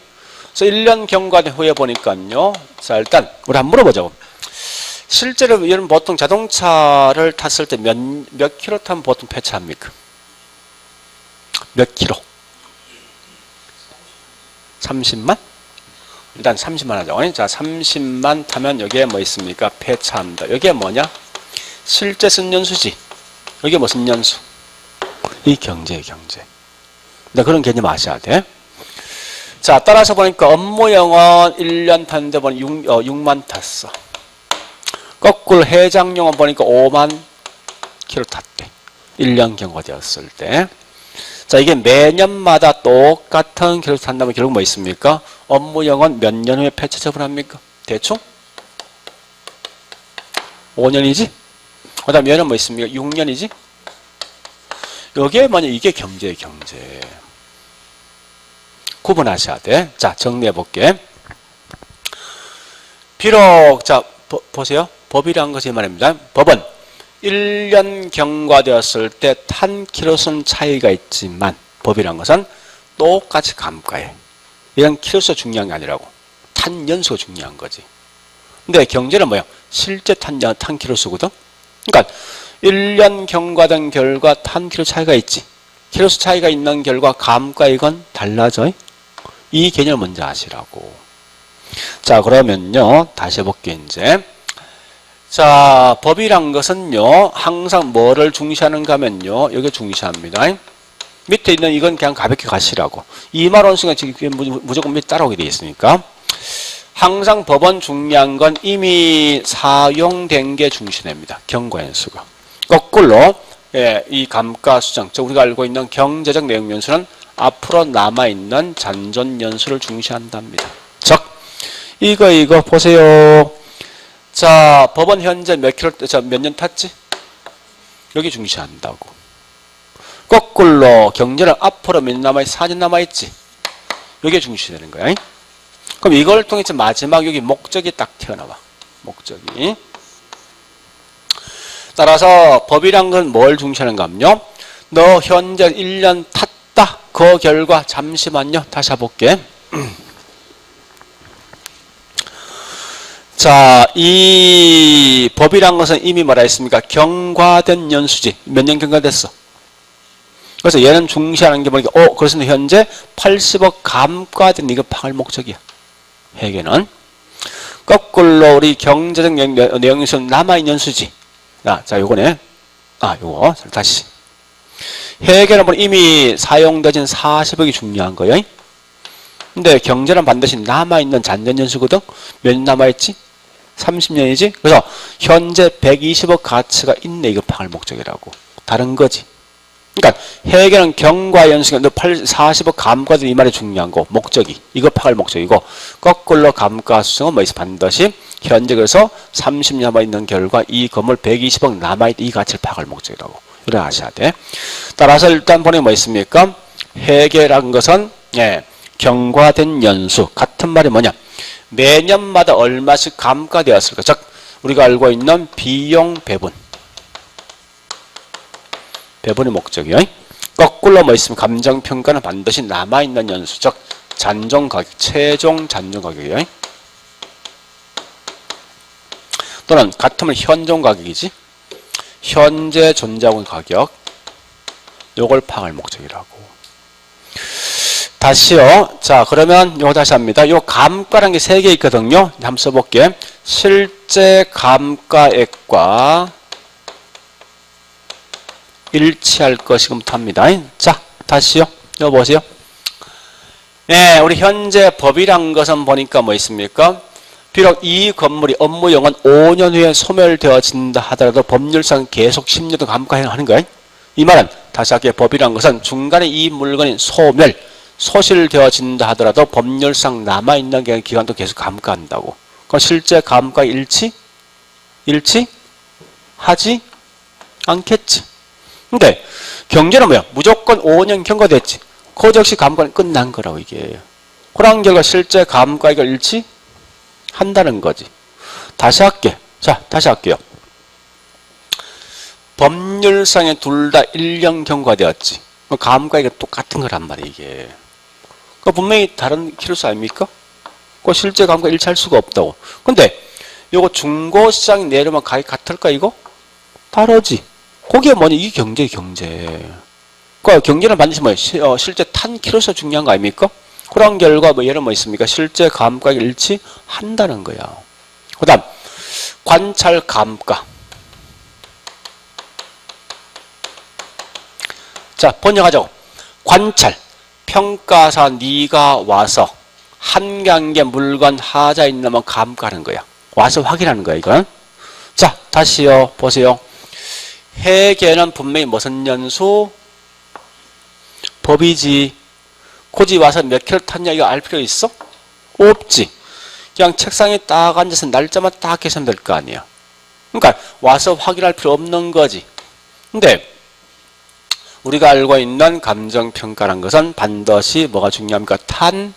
1년 경과된 후에 보니까요. 자 일단 우리 한번 물어보자고. 실제로 여러분 보통 자동차를 탔을 때 몇 킬로 타면 보통 폐차합니까? 몇 킬로? 30만? 일단 30만 하죠. 자, 30만 타면 여기에 뭐 있습니까? 폐차한다. 여기에 뭐냐? 실제 쓴 연수지. 여기에 무슨 연수? 이 경제의 경제. 근데 그런 개념 아셔야 돼. 자, 따라서 보니까 업무용은 1년 탔는데 보니 6만 탔어. 거꾸로 해장용은 보니까 5만 킬로 탔대. 1년 경과되었을 때. 자, 이게 매년마다 똑같은 기록을 한다면 결국 뭐 있습니까? 업무용은 몇 년 후에 폐차 처분합니까? 대충? 5년이지? 그 다음 얘는 뭐 있습니까? 6년이지? 여기에 뭐냐? 이게 경제의 경제. 구분하셔야 돼. 자, 정리해 볼게. 비록, 자, 보세요. 법이라는 것이 말입니다. 법은 1년 경과되었을 때 탄 킬로수는 차이가 있지만 법이란 것은 똑같이 감가해. 이런 킬로수가 중요한 게 아니라고. 탄 연수가 중요한 거지. 근데 경제는 뭐야? 실제 탄 킬로수거든. 그러니까 1년 경과된 결과 탄 킬로 차이가 있지. 킬로수 차이가 있는 결과 감가액은 달라져. 이 개념을 먼저 아시라고. 자 그러면요. 다시 해볼게 이제. 자, 법이란 것은요, 항상 뭐를 중시하는가 하면요, 여기 중시합니다. 밑에 있는 이건 그냥 가볍게 가시라고. 2만 원수가 지금 무조건 밑에 따라오게 되어 있으니까. 항상 법은 중요한 건 이미 사용된 게 중시됩니다. 경과연수가. 거꾸로, 이 감가수정, 즉 우리가 알고 있는 경제적 내용연수는 앞으로 남아있는 잔존연수를 중시한답니다. 즉, 이거 보세요. 자, 법원 현재 몇 년 탔지? 여기 중시한다고. 거꾸로 경제는 앞으로 몇 년 남아있지? 4년 남아있지? 여기에 중시되는 거야. 그럼 이걸 통해서 마지막 여기 목적이 딱 튀어나와. 목적이. 따라서 법이란 건 뭘 중시하는가 하면요. 너 현재 1년 탔다. 그 결과 잠시만요. 다시 해볼게. 자, 이 법이란 것은 이미 뭐라 했습니까? 경과된 연수지. 몇 년 경과됐어? 그래서 얘는 중시하는 게 보니까, 그래서 현재 80억 감가된 이거 파할 목적이야. 회계는. 거꾸로 우리 경제적 내용에서 남아있는 연수지. 자, 요거네. 요거. 다시. 회계는 이미 사용되진 40억이 중요한 거예요. 근데 경제는 반드시 남아있는 잔존 연수거든? 몇 년 남아있지? 30년이지? 그래서 현재 120억 가치가 있네. 이거 파할 목적이라고. 다른 거지. 그러니까 회계는 경과연수가 40억 감가된 이 말이 중요한 거. 목적이. 이거 파할 목적이고 거꾸로 감가수정은 뭐 있어? 반드시 현재 그래서 30년 남아있는 결과 이 건물 120억 남아있는 이 가치를 파할 목적이라고. 이래 아셔야 돼. 따라서 일단 보니 뭐 있습니까? 회계라는 것은 경과된 연수. 같은 말이 뭐냐? 매년마다 얼마씩 감가되었을까? 즉 우리가 알고 있는 비용 배분. 배분의 목적이요. 거꾸로 뭐 있으면 감정평가는 반드시 남아있는 연수, 즉 잔존 가격, 최종 잔존 가격이요. 또는 같으면 현존 가격이지. 현재 존재하고 있는 가격. 요걸 파악할 목적이라고. 다시요. 자, 그러면 요거 다시 합니다. 요 감가라는 게 3개 있거든요. 한번 써볼게. 실제 감가액과 일치할 것이금부터 합니다. 자, 다시요. 이거 보세요. 네, 우리 현재 법이란 것은 보니까 뭐 있습니까? 비록 이 건물이 업무용은 5년 후에 소멸되어진다 하더라도 법률상 계속 10년 동안 감가하는 거예요. 이 말은 다시 할게요. 법이란 것은 중간에 이 물건이 소실되어진다 하더라도 법률상 남아있는 기간도 계속 감가한다고. 그럼 실제 감가 일치하지 않겠지. 근데 경제는 뭐야? 무조건 5년 경과됐지. 그 즉시 감가는 끝난 거라고 이게. 그런 결과 실제 감가액을 일치한다는 거지. 다시 할게. 자, 다시 할게요. 법률상에 둘 다 1년 경과되었지. 감가액은 똑같은 거란 말이야 이게. 그 분명히 다른 키로수 아닙니까? 그 실제 감가 일치할 수가 없다고. 근데 요거 중고시장에 내려면 가격 같을까 이거? 다르지. 그게 뭐냐? 이 경제. 그 경제는 반드시 뭐야? 실제 탄 키로수가 중요한 거 아닙니까? 그런 결과 뭐 예를 뭐 있습니까? 실제 감가액 일치한다는 거야. 그다음 관찰 감가. 자, 번역하자고. 관찰. 평가사 네가 와서 한 관계 물건 하자 있나면 감가하는 거야. 와서 확인하는 거야 이건. 자, 다시요. 보세요. 회계는 분명히 무슨 연수? 법이지. 굳이 와서 몇 킬로 탔냐 이거 알 필요 있어? 없지. 그냥 책상에 딱 앉아서 날짜만 딱 계산하면 될 거 아니야. 그러니까 와서 확인할 필요 없는 거지. 근데 우리가 알고 있는 감정평가라는 것은 반드시 뭐가 중요합니까? 탄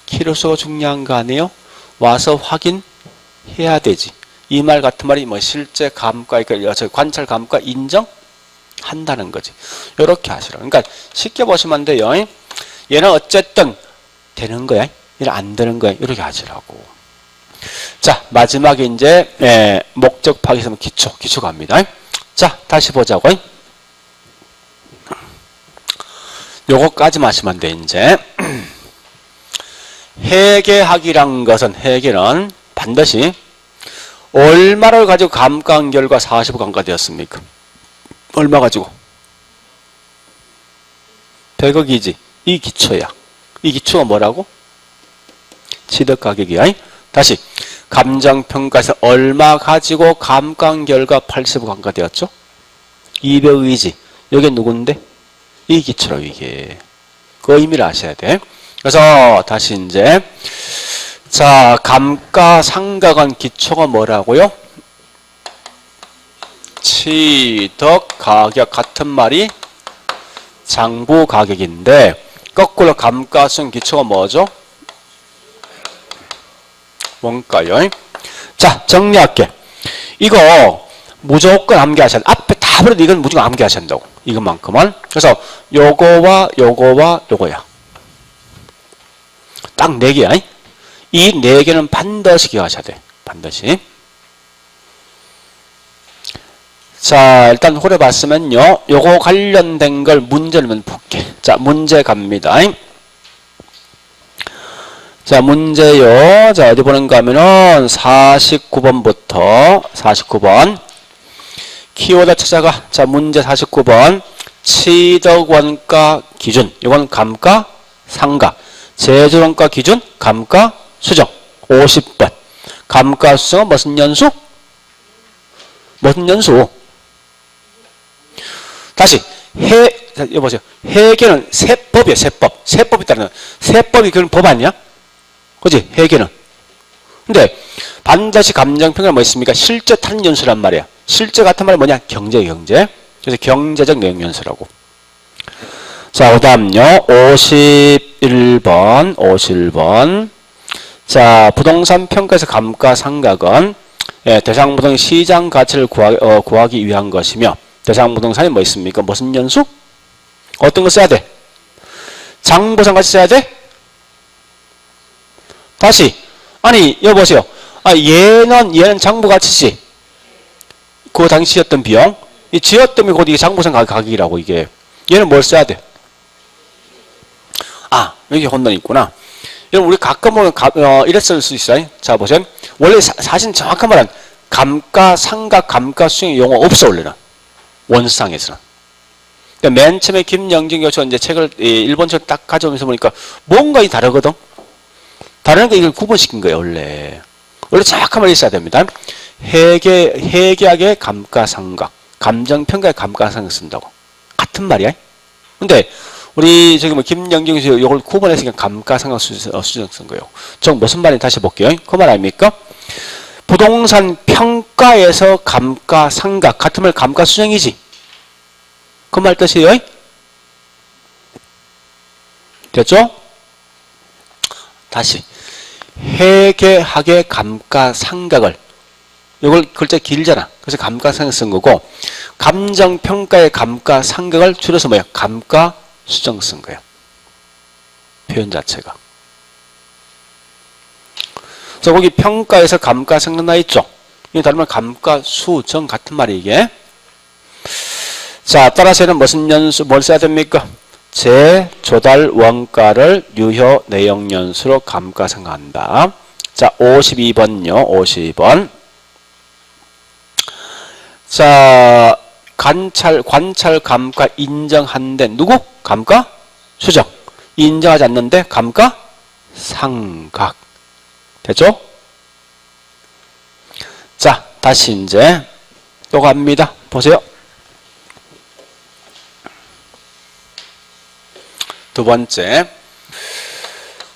키로수가 중요한 거 아니에요? 와서 확인해야 되지. 이 말 같은 말이 뭐 실제 감가, 그러니까 관찰 감가 인정한다는 거지. 이렇게 하시라. 그러니까 쉽게 보시면 안 돼요. 얘는 어쨌든 되는 거야. 얘는 안 되는 거야. 이렇게 하시라고. 자, 마지막에 이제 목적 파악에서 기초 갑니다. 자, 다시 보자고. 요거까지만 하시면 돼, 이제. 회계학이란 것은, 회계는 반드시 얼마를 가지고 감가한 결과 40억 감가되었습니까? 얼마 가지고? 100억이지. 이 기초야. 이 기초가 뭐라고? 취득가격이야. 다시. 감정평가에서 얼마 가지고 감가한 결과 80억 감가되었죠? 200억이지. 여기 누군데? 이 기초로 이게. 그 의미를 아셔야 돼. 그래서 다시 이제 자, 감가상각은 기초가 뭐라고요? 취득가격 같은 말이 장부가격인데 거꾸로 감가순 기초가 뭐죠? 원가요. 자, 정리할게. 이거 무조건 암기하셔야 돼. 앞에 다 버려도 이건 무조건 암기하셔야 한다고. 이것만큼은. 그래서 요거와 요거야. 딱 4개야. 이 4개는 반드시 기억하셔야 돼. 반드시. 자, 일단 호래 봤으면요. 요거 관련된 걸 문제를 볼게. 자, 문제 갑니다. 자, 문제요. 자, 어디 보는가 하면은 49번부터 49번. 키워드 찾아가. 자, 문제 49번. 취득원가 기준. 이건 감가, 상가. 제조원가 기준, 감가, 수정. 50번. 감가 수정은 무슨 연수? 무슨 연수? 다시. 자, 여보세요. 회계는 세법이에요, 세법. 세법이 따르는. 세법이 그런 법 아니야? 그지? 회계는. 근데 반드시 감정평가는 뭐 있습니까? 실제 탄 연수란 말이야. 실제 같은 말은 뭐냐? 경제. 그래서 경제적 내용 연수라고. 자, 그 다음요. 51번. 자, 부동산 평가에서 감가상각은 예, 대상부동 시장 가치를 구하기 위한 것이며, 대상부동산이 뭐 있습니까? 무슨 연수? 어떤 거 써야 돼? 장부상 같이 써야 돼? 다시. 아니, 여보세요. 아, 얘는 장부 가치지. 그 당시였던 비용. 이 지었더니 곧 이게 장부상 가격이라고, 이게. 얘는 뭘 써야 돼? 아, 여기 혼돈이 있구나. 여러분, 우리 가끔 보면, 이래 쓸 수 있어요. 자, 보세요. 원래 사실 정확한 말은 감가, 상가, 감가, 수익 용어 없어, 원래는. 원상에서는. 그러니까 맨 처음에 김영진 교수가 이제 책을, 일본 책 딱 가져오면서 보니까 뭔가 다르거든? 다르니까 이걸 구분시킨 거예요, 원래. 원래 정확한 말이 있어야 됩니다. 회계학의 감가상각, 감정평가의 감가상각 쓴다고. 같은 말이야. 근데, 우리, 저기 김영진 교수 이걸 구분해서 감가상각 수정 쓴 거예요. 저 무슨 말인지 다시 볼게요. 그 말 아닙니까? 부동산 평가에서 감가상각, 같은 말 감가수정이지. 그 말 뜻이에요. 됐죠? 다시. 회계학의 감가상각을, 이걸 글자 길잖아. 그래서 감가상각 쓴 거고, 감정평가의 감가상각을 줄여서 뭐야? 감가수정 쓴 거야. 표현 자체가. 그래서 거기 평가에서 감가상각 나 있죠? 이게 다른 말 감가수정 같은 말이 이게. 자, 따라서는 무슨 연수, 뭘 써야 됩니까? 재조달 원가를 유효 내역 연수로 감가상각한다. 자, 52번요. 52번. 자, 관찰 감가 인정한데 누구? 감가 수정. 인정하지 않는데 감가 상각. 됐죠? 자, 다시 이제 또 갑니다. 보세요. 두 번째,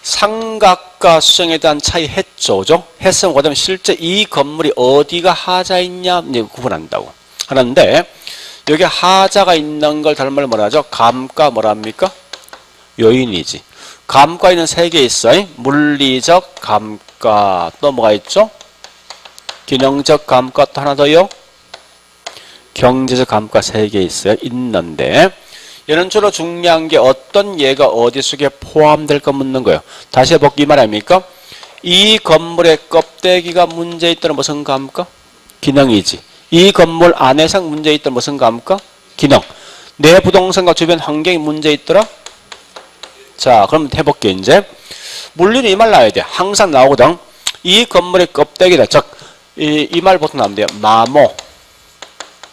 상각과 수정에 대한 차이 했죠. 했으면 그다음에 실제 이 건물이 어디가 하자 있냐 구분한다고 하는데, 여기 하자가 있는 걸 다른 말로 뭐라 하죠? 감가 뭐라 합니까? 요인이지. 감가에는 세 개 있어요. 물리적 감가, 또 뭐가 있죠? 기능적 감가, 또 하나 더요. 경제적 감가 세 개 있어요. 있는데, 얘는 주로 중요한 게 어떤 예가 어디 속에 포함될까 묻는 거예요. 다시 해볼게, 이 말 아닙니까? 이 건물의 껍데기가 문제 있다는 무슨 감가? 기능이지. 이 건물 안에서 문제 있다는 무슨 감가? 기능. 내 부동산과 주변 환경이 문제 있더라? 자, 그럼 해볼게, 이제. 물리는 이 말 나와야 돼. 항상 나오거든. 이 건물의 껍데기다. 즉, 이 말 보통 나오면 돼요. 마모,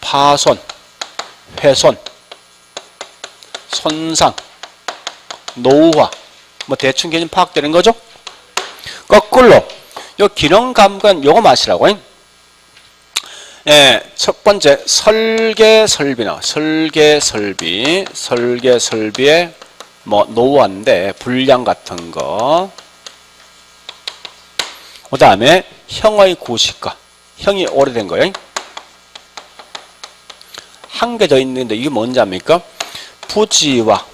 파손, 훼손, 손상, 노후화, 뭐 대충 개념 파악되는 거죠? 거꾸로 요 기능 감관 요거 마시라고. 예, 첫 번째 설계 설비 나와. 설계 설비에 뭐 노후화인데 불량 같은 거. 그다음에 형의 구시가, 형이 오래된 거예요. 한 개 더 있는데 이게 뭔지 압니까? 부지와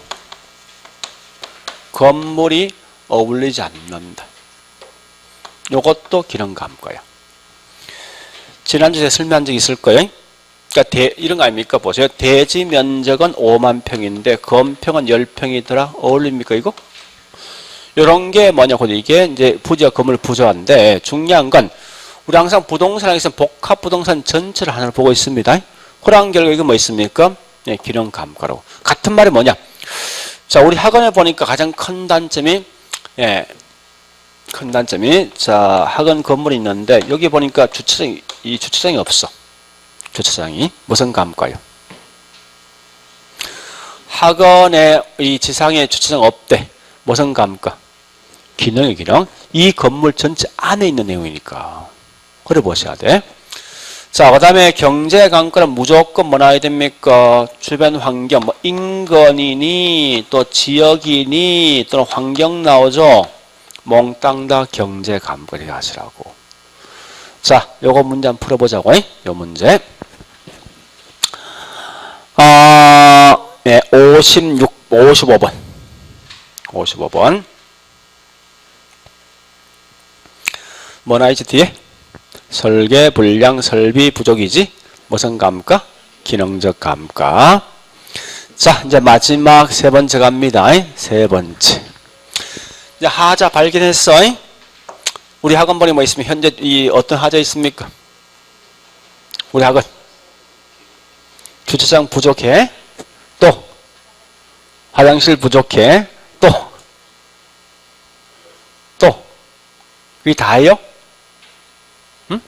건물이 어울리지 않는다. 요것도 기능 감가야. 지난주에 설명한 적이 있을 거예요. 그러니까 이런 거 아닙니까? 보세요. 대지 면적은 5만 평인데 건평은 10평이더라. 어울립니까 이거? 요런 게 뭐냐고, 이게 이제 부지와 건물 부조화인데, 중요한 건 우리 항상 부동산에서 복합 부동산 전체를 하나를 보고 있습니다. 그런 결과 이게 뭐 있습니까? 예, 기능 감가라고. 같은 말이 뭐냐? 자, 우리 학원에 보니까 가장 큰 단점이, 자, 학원 건물이 있는데, 여기 보니까 주차장이 없어. 주차장이. 무슨 감가요? 학원에 이 지상에 주차장 없대. 무슨 감가? 기능의 기능. 이 건물 전체 안에 있는 내용이니까. 그래 보셔야 돼. 자, 그 다음에 경제 감가는 무조건 뭐 나와야 됩니까? 주변 환경, 뭐 인건이니, 또 지역이니, 또는 환경 나오죠? 몽땅 다 경제 감가를 하시라고. 자, 요거 문제 한번 풀어보자고. 요 문제. 55번. 55번. 뭐 나있지 뒤에? 설계, 불량, 설비 부족이지. 무슨 감가? 기능적 감가. 자, 이제 마지막 세 번째 갑니다. 세 번째. 이제 하자 발견했어. 우리 학원번에 뭐 있으면 현재 이 어떤 하자 있습니까? 우리 학원. 주차장 부족해. 또 화장실 부족해. 또 이게 다예요? 응?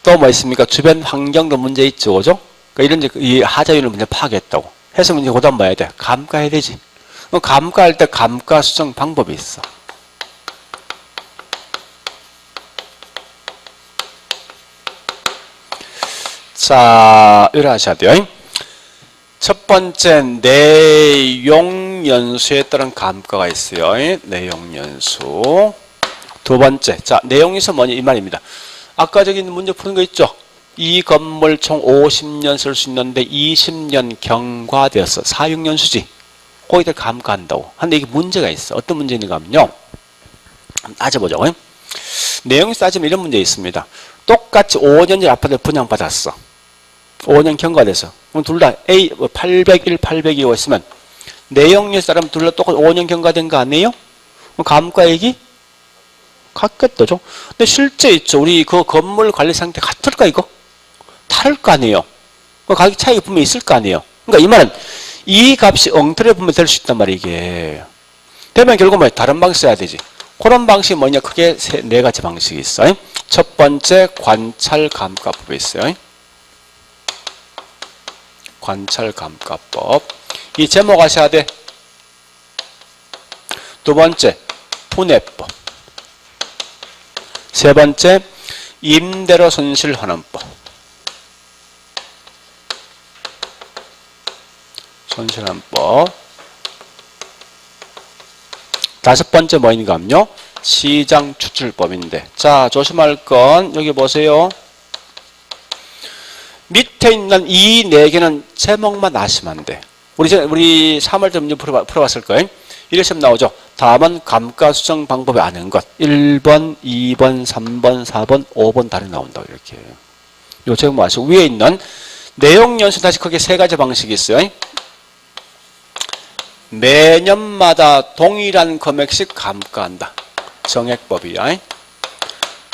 또 뭐 있습니까? 주변 환경도 문제 있죠, 그죠? 그러니까 이런 이 하자율을 문제 파악했다고. 해서 문제 그다음 뭐 해야 돼? 감가해야 되지. 감가할 때 감가 수정 방법이 있어. 자, 이래 하셔야 돼요. 첫 번째 내용 연수에 따른 감가가 있어요. 내용 연수. 두 번째, 자 내용 연수 뭐냐 이 말입니다. 아까 저기 문제 푸는 거 있죠. 이 건물 총 50년 쓸 수 있는데 20년 경과되었어. 사용연수지. 거기다 감가한다고. 근데 이게 문제가 있어. 어떤 문제인가 하면요. 따져보죠. 내용이 따지면 이런 문제 있습니다. 똑같이 5년째 아파트 분양받았어. 5년 경과돼서. 그럼 둘 다 A 801, 802가 있으면 내용에 따르면 둘 다 똑같이 5년 경과된 거 아니에요? 그럼 감가액이 같겠죠. 근데 실제 있죠. 우리 그 건물 관리 상태 같을까 이거? 다를 거 아니에요. 그 가격 차이가 분명히 있을 거 아니에요. 그러니까 이 말은 이 값이 엉터리에 보면 될 수 있단 말이에요. 이게. 되면 결국 뭐 다른 방식 써야 되지. 그런 방식이 뭐냐? 크게 네 가지 방식이 있어요. 첫 번째 관찰 감가법이 있어요. 관찰 감가법. 이 제목 아셔야 돼. 두 번째 분해법. 세 번째 임대료 손실 환원법. 손실환법. 다섯 번째 뭐인가 하면요. 시장 추출법인데. 자, 조심할 건 여기 보세요. 밑에 있는 이 네 개는 제목만 아시면 안 돼. 우리 3월 때 문제 풀어봤을 거예요. 이렇게 시험 나오죠. 다음은 감가 수정 방법이 아는 것. 1번, 2번, 3번, 4번, 5번 달에 나온다. 이렇게. 요 제목 아시고 위에 있는 내용 연수 다시 크게 세 가지 방식이 있어요. 매년마다 동일한 금액씩 감가한다. 정액법이야.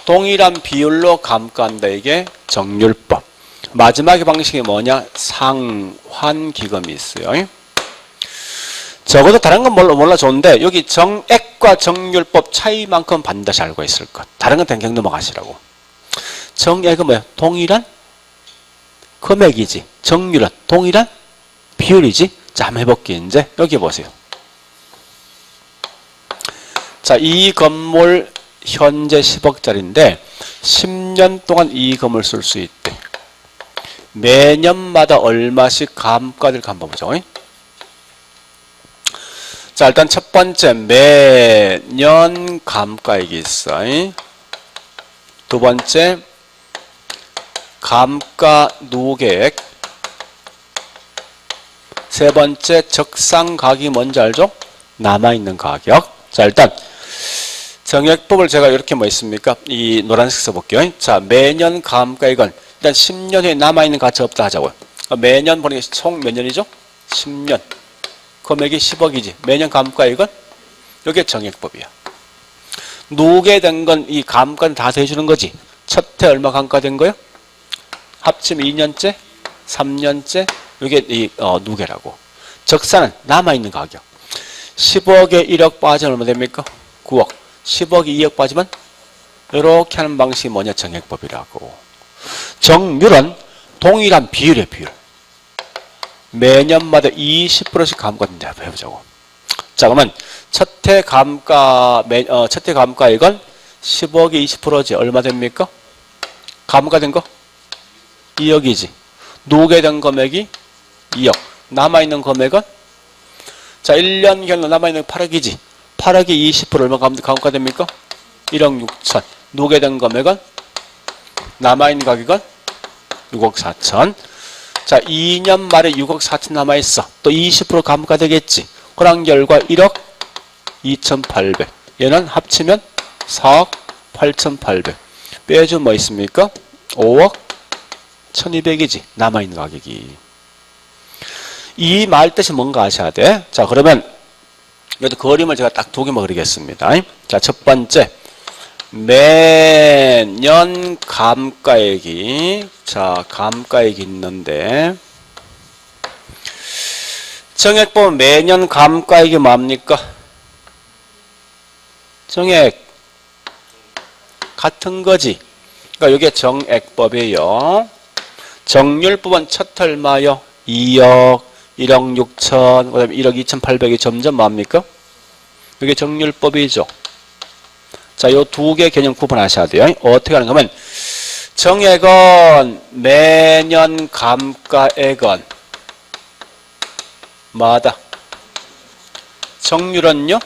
동일한 비율로 감가한다. 이게 정률법. 마지막의 방식이 뭐냐? 상환기금이 있어요. 적어도 다른 건 몰라 좋은데 여기 정액과 정률법 차이만큼 반드시 알고 있을 것. 다른 건 그냥 넘어가시라고. 정액은 뭐야? 동일한 금액이지. 정률은 동일한 비율이지. 자, 한번 해볼게요. 이제 여기 보세요. 자, 이 건물 현재 10억짜리인데 10년 동안 이 건물 쓸 수 있대. 매년마다 얼마씩 감가를 한번 보죠. 자, 일단 첫 번째 매년 감가액이 있어. 두 번째 감가 누계액. 세 번째 적상 가격이 뭔지 알죠? 남아있는 가격. 자, 일단 정액법을 제가 이렇게 뭐 있습니까? 이 노란색 써볼게요. 자, 매년 감가액은 일단 10년 후에 남아있는 가치 없다 하자고요. 매년 보는 게 총 몇 년이죠? 10년. 금액이 10억이지. 매년 감가액은 이게 정액법이야. 누계된 건 이 감가는 다 대주는 거지. 첫 해 얼마 감가된 거요? 합치면 2년째, 3년째, 이게 이 누계라고. 적산은 남아있는 가격. 10억에 1억 빠지면 얼마 됩니까? 9억. 10억에 2억 빠지면 이렇게 하는 방식이 뭐냐? 정액법이라고. 정률은 동일한 비율의 비율. 매년마다 20%씩 감가된다. 해보자고. 자, 그러면 첫해 감가액은 10억에 20%지. 얼마 됩니까? 감가된 거? 2억이지. 누계된 금액이 2억. 남아있는 금액은? 자, 1년 결로 남아있는 8억이지. 8억에 20% 얼마 감가됩니까? 1억 6천. 누계된 금액은? 남아있는 가격은? 6억 4천. 자, 2년 말에 6억 4천 남아있어. 또 20% 감가되겠지. 그런 결과 1억 2,800. 얘는 합치면 4억 8,800. 빼주면 뭐 있습니까? 5억 1,200이지. 남아있는 가격이. 이 말 뜻이 뭔가 아셔야 돼. 자, 그러면 여기 그림을 제가 딱 두 개만 그리겠습니다. 자, 첫 번째. 매년 감가액이, 자, 감가액이 있는데, 정액 보면 매년 감가액이 뭡니까? 정액. 같은 거지. 그러니까 이게 정액법이에요. 정률법은 첫 얼마요? 2억, 1억 6천, 그 다음에 1억 2,800이 점점 뭡니까? 이게 정률법이죠. 자, 요 두 개 개념 구분하셔야 돼요. 어떻게 하는 거면, 정액은 매년 감가액은 마다. 정률은요?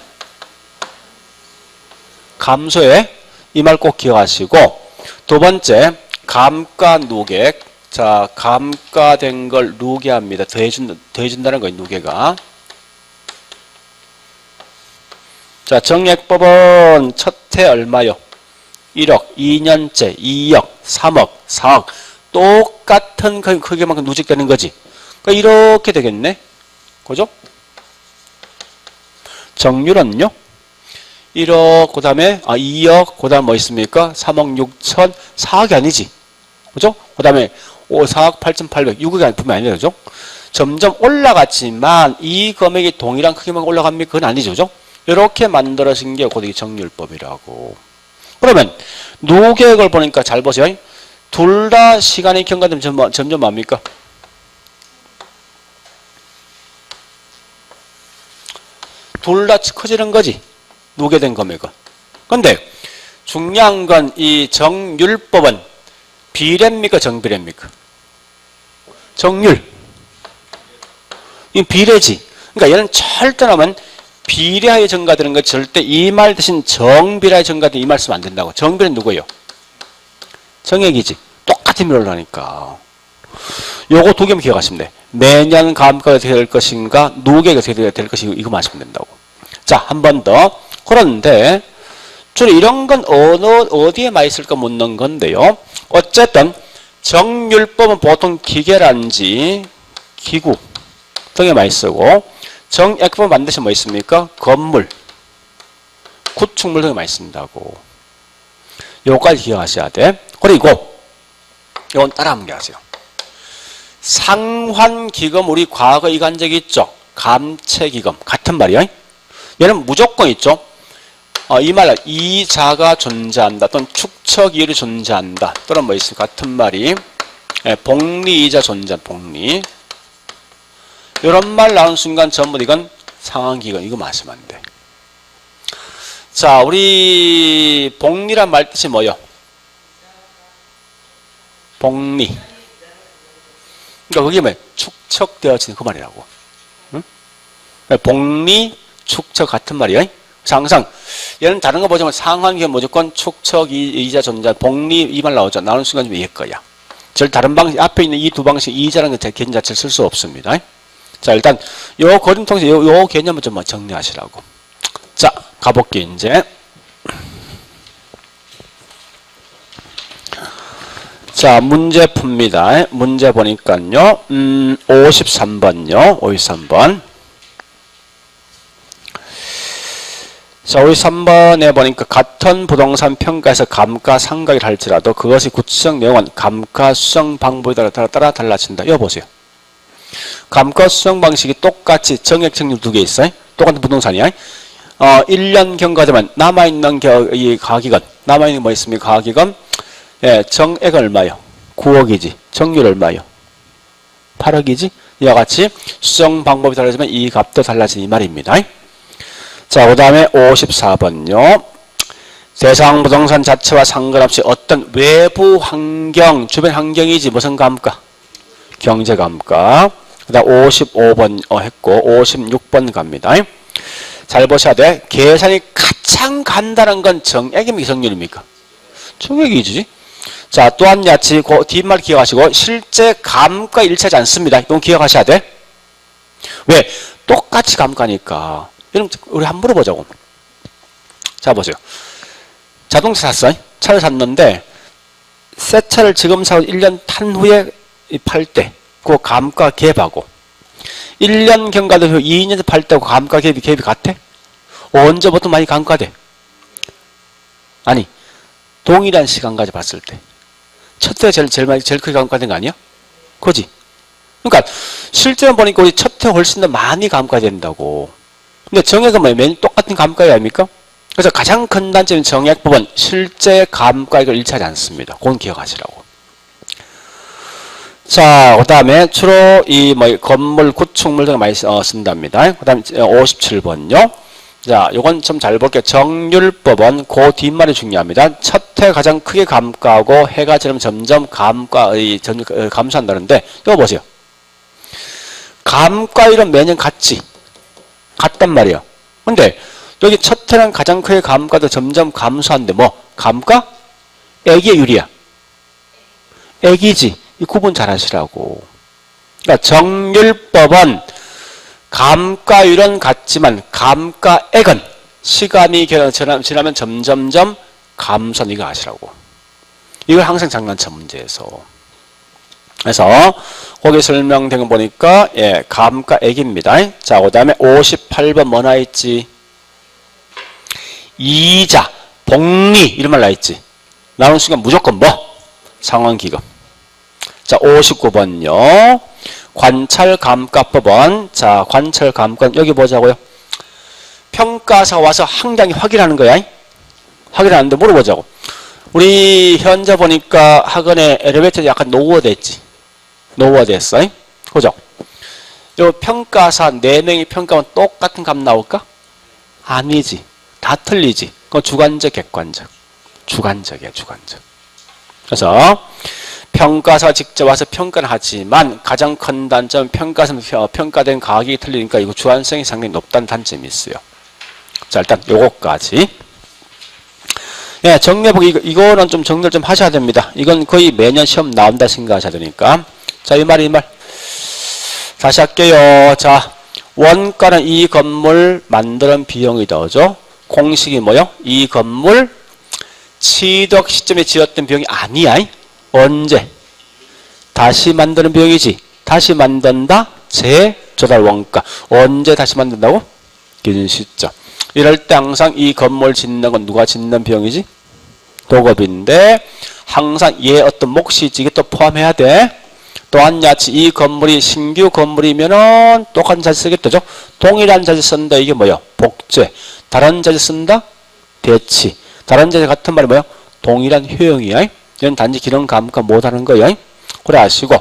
감소해. 이 말 꼭 기억하시고, 두 번째, 감가 누객. 자, 감가된 걸 누계합니다. 더해준다는 거예요, 누계가. 자, 정액법은 첫 해 얼마요? 1억, 2년째, 2억, 3억, 4억. 똑같은 크기만큼 누적되는 거지. 그러니까 이렇게 되겠네. 그죠? 정률은요? 1억, 그 다음에, 2억, 그 다음 뭐 있습니까? 3억 6천, 4억이 아니지. 그죠? 그 다음에, 4억 8,800, 6억이 분명히 아니죠. 그죠? 점점 올라갔지만, 이 금액이 동일한 크기만 올라갑니까? 그건 아니죠. 그죠? 이렇게 만들어진 게 고득이 정률법이라고. 그러면, 누계획을 보니까 잘 보세요. 둘 다 시간이 경과되면 점점 뭡니까? 둘 다 커지는 거지. 누계된 금액은. 근데 중요한 건 이 정률법은 비례입니까? 정비례입니까? 정률. 이 비례지. 그러니까 얘는 절대라면 비례하여 증가되는 거 절대 이 말 대신 정비례하여 증가되는 이 말 쓰면 안 된다고. 정비례는 누구예요? 정액이지. 똑같이 밀어나니까. 요거 두 개만 기억하시면 돼. 매년 감가가 어떻게 될 것인가, 누계가 어떻게 될 것인가, 이거 마시면 된다고. 자, 한 번 더. 그런데 주로 이런 건 어디에 많이 쓸까 묻는 건데요. 어쨌든 정률법은 보통 기계란지 기구 등에 많이 쓰고, 정액법은 반드시 뭐 있습니까? 건물, 구축물 등에 많이 쓴다고. 요거까지 기억하셔야 돼. 그리고 이건 따라 한번 하세요. 상환기금, 우리 과거 이거 한 적이 있죠? 감채기금 같은 말이야. 얘는 무조건 있죠. 이 말, 이자가 존재한다 또는 축척이율이 존재한다 또는 뭐 있습니까? 같은 말이 복리이자 존재한다. 복리. 이런 말 나온 순간 전부 이건 상환기금, 이거 마시면 안 돼. 자, 우리 복리란 말 뜻이 뭐요? 복리. 그러니까 그게 뭐야? 축척되어지는 그 말이라고. 응? 복리, 축척 같은 말이야. 항상 얘는 다른 거 보자면 상환기금 무조건 축척이자 존재, 복리 이 말 나오죠. 나오는 순간 좀 이해할 거야. 절 다른 방식, 앞에 있는 이 두 방식 이자라는 개념 자체를 쓸 수 없습니다. 자, 일단 요 그림 통해서 요 개념을 좀 정리하시라고. 자, 가볼게 이제. 자, 문제 풉니다. 문제 보니까요. 53번요. 53번. 자, 우리 3번에 보니까 같은 부동산 평가에서 감가상각을 할지라도 그것이 구체적 내용은 감가수정 방법에 따라 달라진다. 이거 보세요. 감가수정 방식이 똑같이 정액, 정률 두 개 있어요. 똑같은 부동산이야. 1년 경과되면 남아있는 이 가격은, 남아있는 뭐 있습니까? 가격은, 예, 정액 얼마요? 9억이지. 정률 얼마요? 8억이지? 이와 같이 수정 방법이 달라지면 이 값도 달라지는 이 말입니다. 자, 그 다음에 54번요. 대상 부동산 자체와 상관없이 어떤 외부 환경, 주변 환경이지 무슨 감가? 경제감가. 그 다음 55번 했고 56번 갑니다. 잘 보셔야 돼. 계산이 가장 간단한 건 정액입니까? 정률입니까? 정액이지. 자, 또한 같이 그 뒷말 기억하시고 실제 감가 일치하지 않습니다. 이건 기억하셔야 돼. 왜? 똑같이 감가니까. 여러분, 우리 한번 물어보자고. 자, 보세요. 자동차 샀어. 차를 샀는데 새 차를 지금 사고 1년 탄 후에 팔 때 그 감가 갭하고 1년 경과도 후 2년 팔 때하고 감가 갭이 같아? 언제부터 많이 감가돼? 아니 동일한 시간까지 봤을 때 첫 해 제일 크게 감가된 거 아니야? 그지? 그러니까 실제로 보니까 우리 첫 해 훨씬 더 많이 감가된다고. 근데 정액은 매년 똑같은 감가액 아닙니까? 그래서 가장 큰 단점은 정액법은 실제 감가액을 일치하지 않습니다. 그건 기억하시라고. 자, 그 다음에 주로 이 건물, 구축물 등을 많이 쓴답니다. 그 다음에 57번요. 자, 요건 좀 잘 볼게요. 정률법은 그 뒷말이 중요합니다. 첫 해 가장 크게 감가하고 해가 지나면 점점 감소한다는데, 이거 보세요. 감가율은 매년 같단 말이에요. 근데 여기 첫 해는 가장 크게 감가도 점점 감소하는데 감가? 액의 율이야. 액이지. 이 구분 잘 하시라고. 그러니까 정률법은 감가율은 같지만 감가액은 시간이 지나면 점점점 감소하는 이거 아시라고. 이걸 항상 장난쳐 문제에서. 그래서 거기 설명된 거 보니까 감가액입니다. 자, 그 다음에 58번 뭐 나있지? 이자, 복리 이런 말 나있지. 나오는 순간 무조건 상환기금. 자, 59번요. 관찰감가법은 자, 관찰감가는 여기 보자고요. 평가사 와서 항량히 확인하는 거야. 확인하는데 물어보자고. 우리 현재 보니까 학원에 엘리베이터 약간 노후화됐지. 노후화됐어. 그죠? 요 평가사 4명이 평가하면 똑같은 값 나올까? 아니지. 다 틀리지. 그건 주관적, 객관적. 주관적이야, 주관적. 그래서 평가사가 직접 와서 평가를 하지만 가장 큰 단점은 평가된 가격이 틀리니까 이거 주관성이 상당히 높다는 단점이 있어요. 자, 일단 요거까지. 정리해보기 이거는 좀 정리를 좀 하셔야 됩니다. 이건 거의 매년 시험 나온다 생각하셔야 되니까. 자, 이 말. 다시 할게요. 자, 원가는 이 건물 만드는 비용이 더죠. 공식이 뭐요? 이 건물 취득 시점에 지었던 비용이 아니야. 언제? 다시 만드는 비용이지. 다시 만든다? 재조달 원가. 언제 다시 만든다고? 기준 시점. 이럴 때 항상 이 건물 짓는 건 누가 짓는 비용이지? 도급인데 항상 얘 어떤 몫이지. 이게 또 포함해야 돼. 또한 야치 이 건물이 신규 건물이면은 똑같은 자재 쓰겠죠. 동일한 자재 쓴다. 이게 뭐요? 복제. 다른 자재 쓴다? 대치. 다른 자재 같은 말이 뭐요? 동일한 효용이야. 이건 단지 기능 감가 못하는 거예요. 그래 아시고.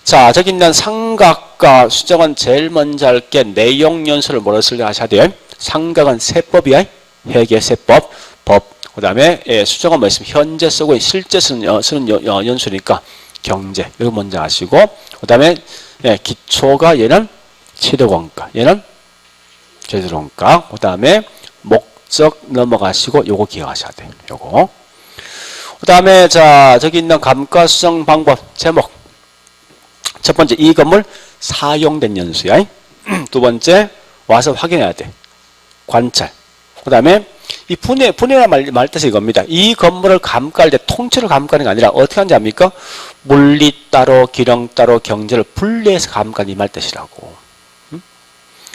자, 저기 있는 삼각과 수정은 제일 먼저 할 게 내용 연수를 뭐로 쓰려 하셔야 돼요. 삼각은 세법이야. 회계 세법, 법. 그 다음에 수정은 뭐 있으면 현재 쓰고 실제 쓰는 연수니까 경제. 이거 먼저 아시고. 그 다음에 기초가 얘는 취득원가. 얘는 제조원가. 그 다음에 목적 넘어가시고 요거 기억하셔야 돼요. 요거. 그 다음에 자, 저기 있는 감가 수정 방법 제목. 첫 번째, 이 건물 사용된 연수야. 두 번째, 와서 확인해야 돼. 관찰. 그 다음에 이 분해란 말 뜻이 이겁니다. 이 건물을 감가할 때 통째로 감가하는 게 아니라 어떻게 하는지 압니까? 물리 따로, 기령 따로, 경제를 분리해서 감가하는 이 말 뜻이라고.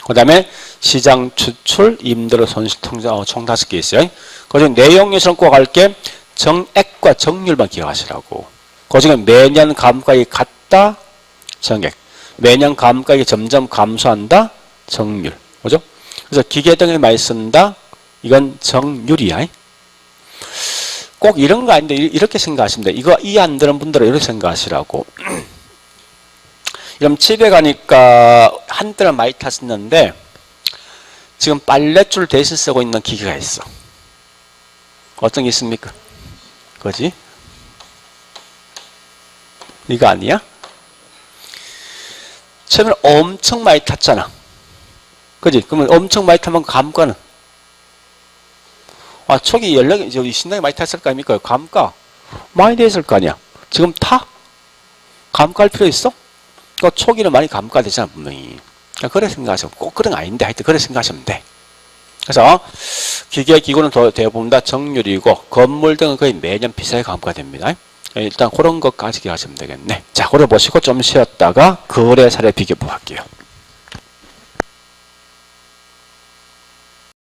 그 다음에 시장 추출, 임대료 손실 통장 총 5개 있어요. 그중 내용 요소는 꼭 할게. 정액과 정률만 기억하시라고. 그중에 매년 감가액이 같다. 정액. 매년 감가액이 점점 감소한다. 정률. 그죠? 그래서 기계 등에 많이 쓴다. 이건 정률이야. 꼭 이런 거 아닌데 이렇게 생각하시면 돼. 이거 이해 안 되는 분들은 이렇게 생각하시라고. 이러면 집에 가니까 한때는 많이 탔었는데 지금 빨랫줄 대신 쓰고 있는 기계가 있어. 어떤 게 있습니까? 그지? 이거 아니야? 처음에 엄청 많이 탔잖아. 그지? 그러면 엄청 많이 타면 감가는? 초기 연락이 저기 신나게 많이 탔을 거 아닙니까? 감가 많이 됐을 거 아니야. 지금 타? 감가할 필요 있어? 그 초기는 많이 감가되잖아 분명히. 그래 생각하시면 꼭 그런 거 아닌데 하여튼 그래 생각하시면 돼. 그래서 기계 기구는 대부분 다 정률이고 건물 등은 거의 매년 비싸게 감가가 됩니다. 일단 그런 것까지 기억하시면 되겠네. 자, 그래 보시고 좀 쉬었다가 거래 사례 비교 볼게요.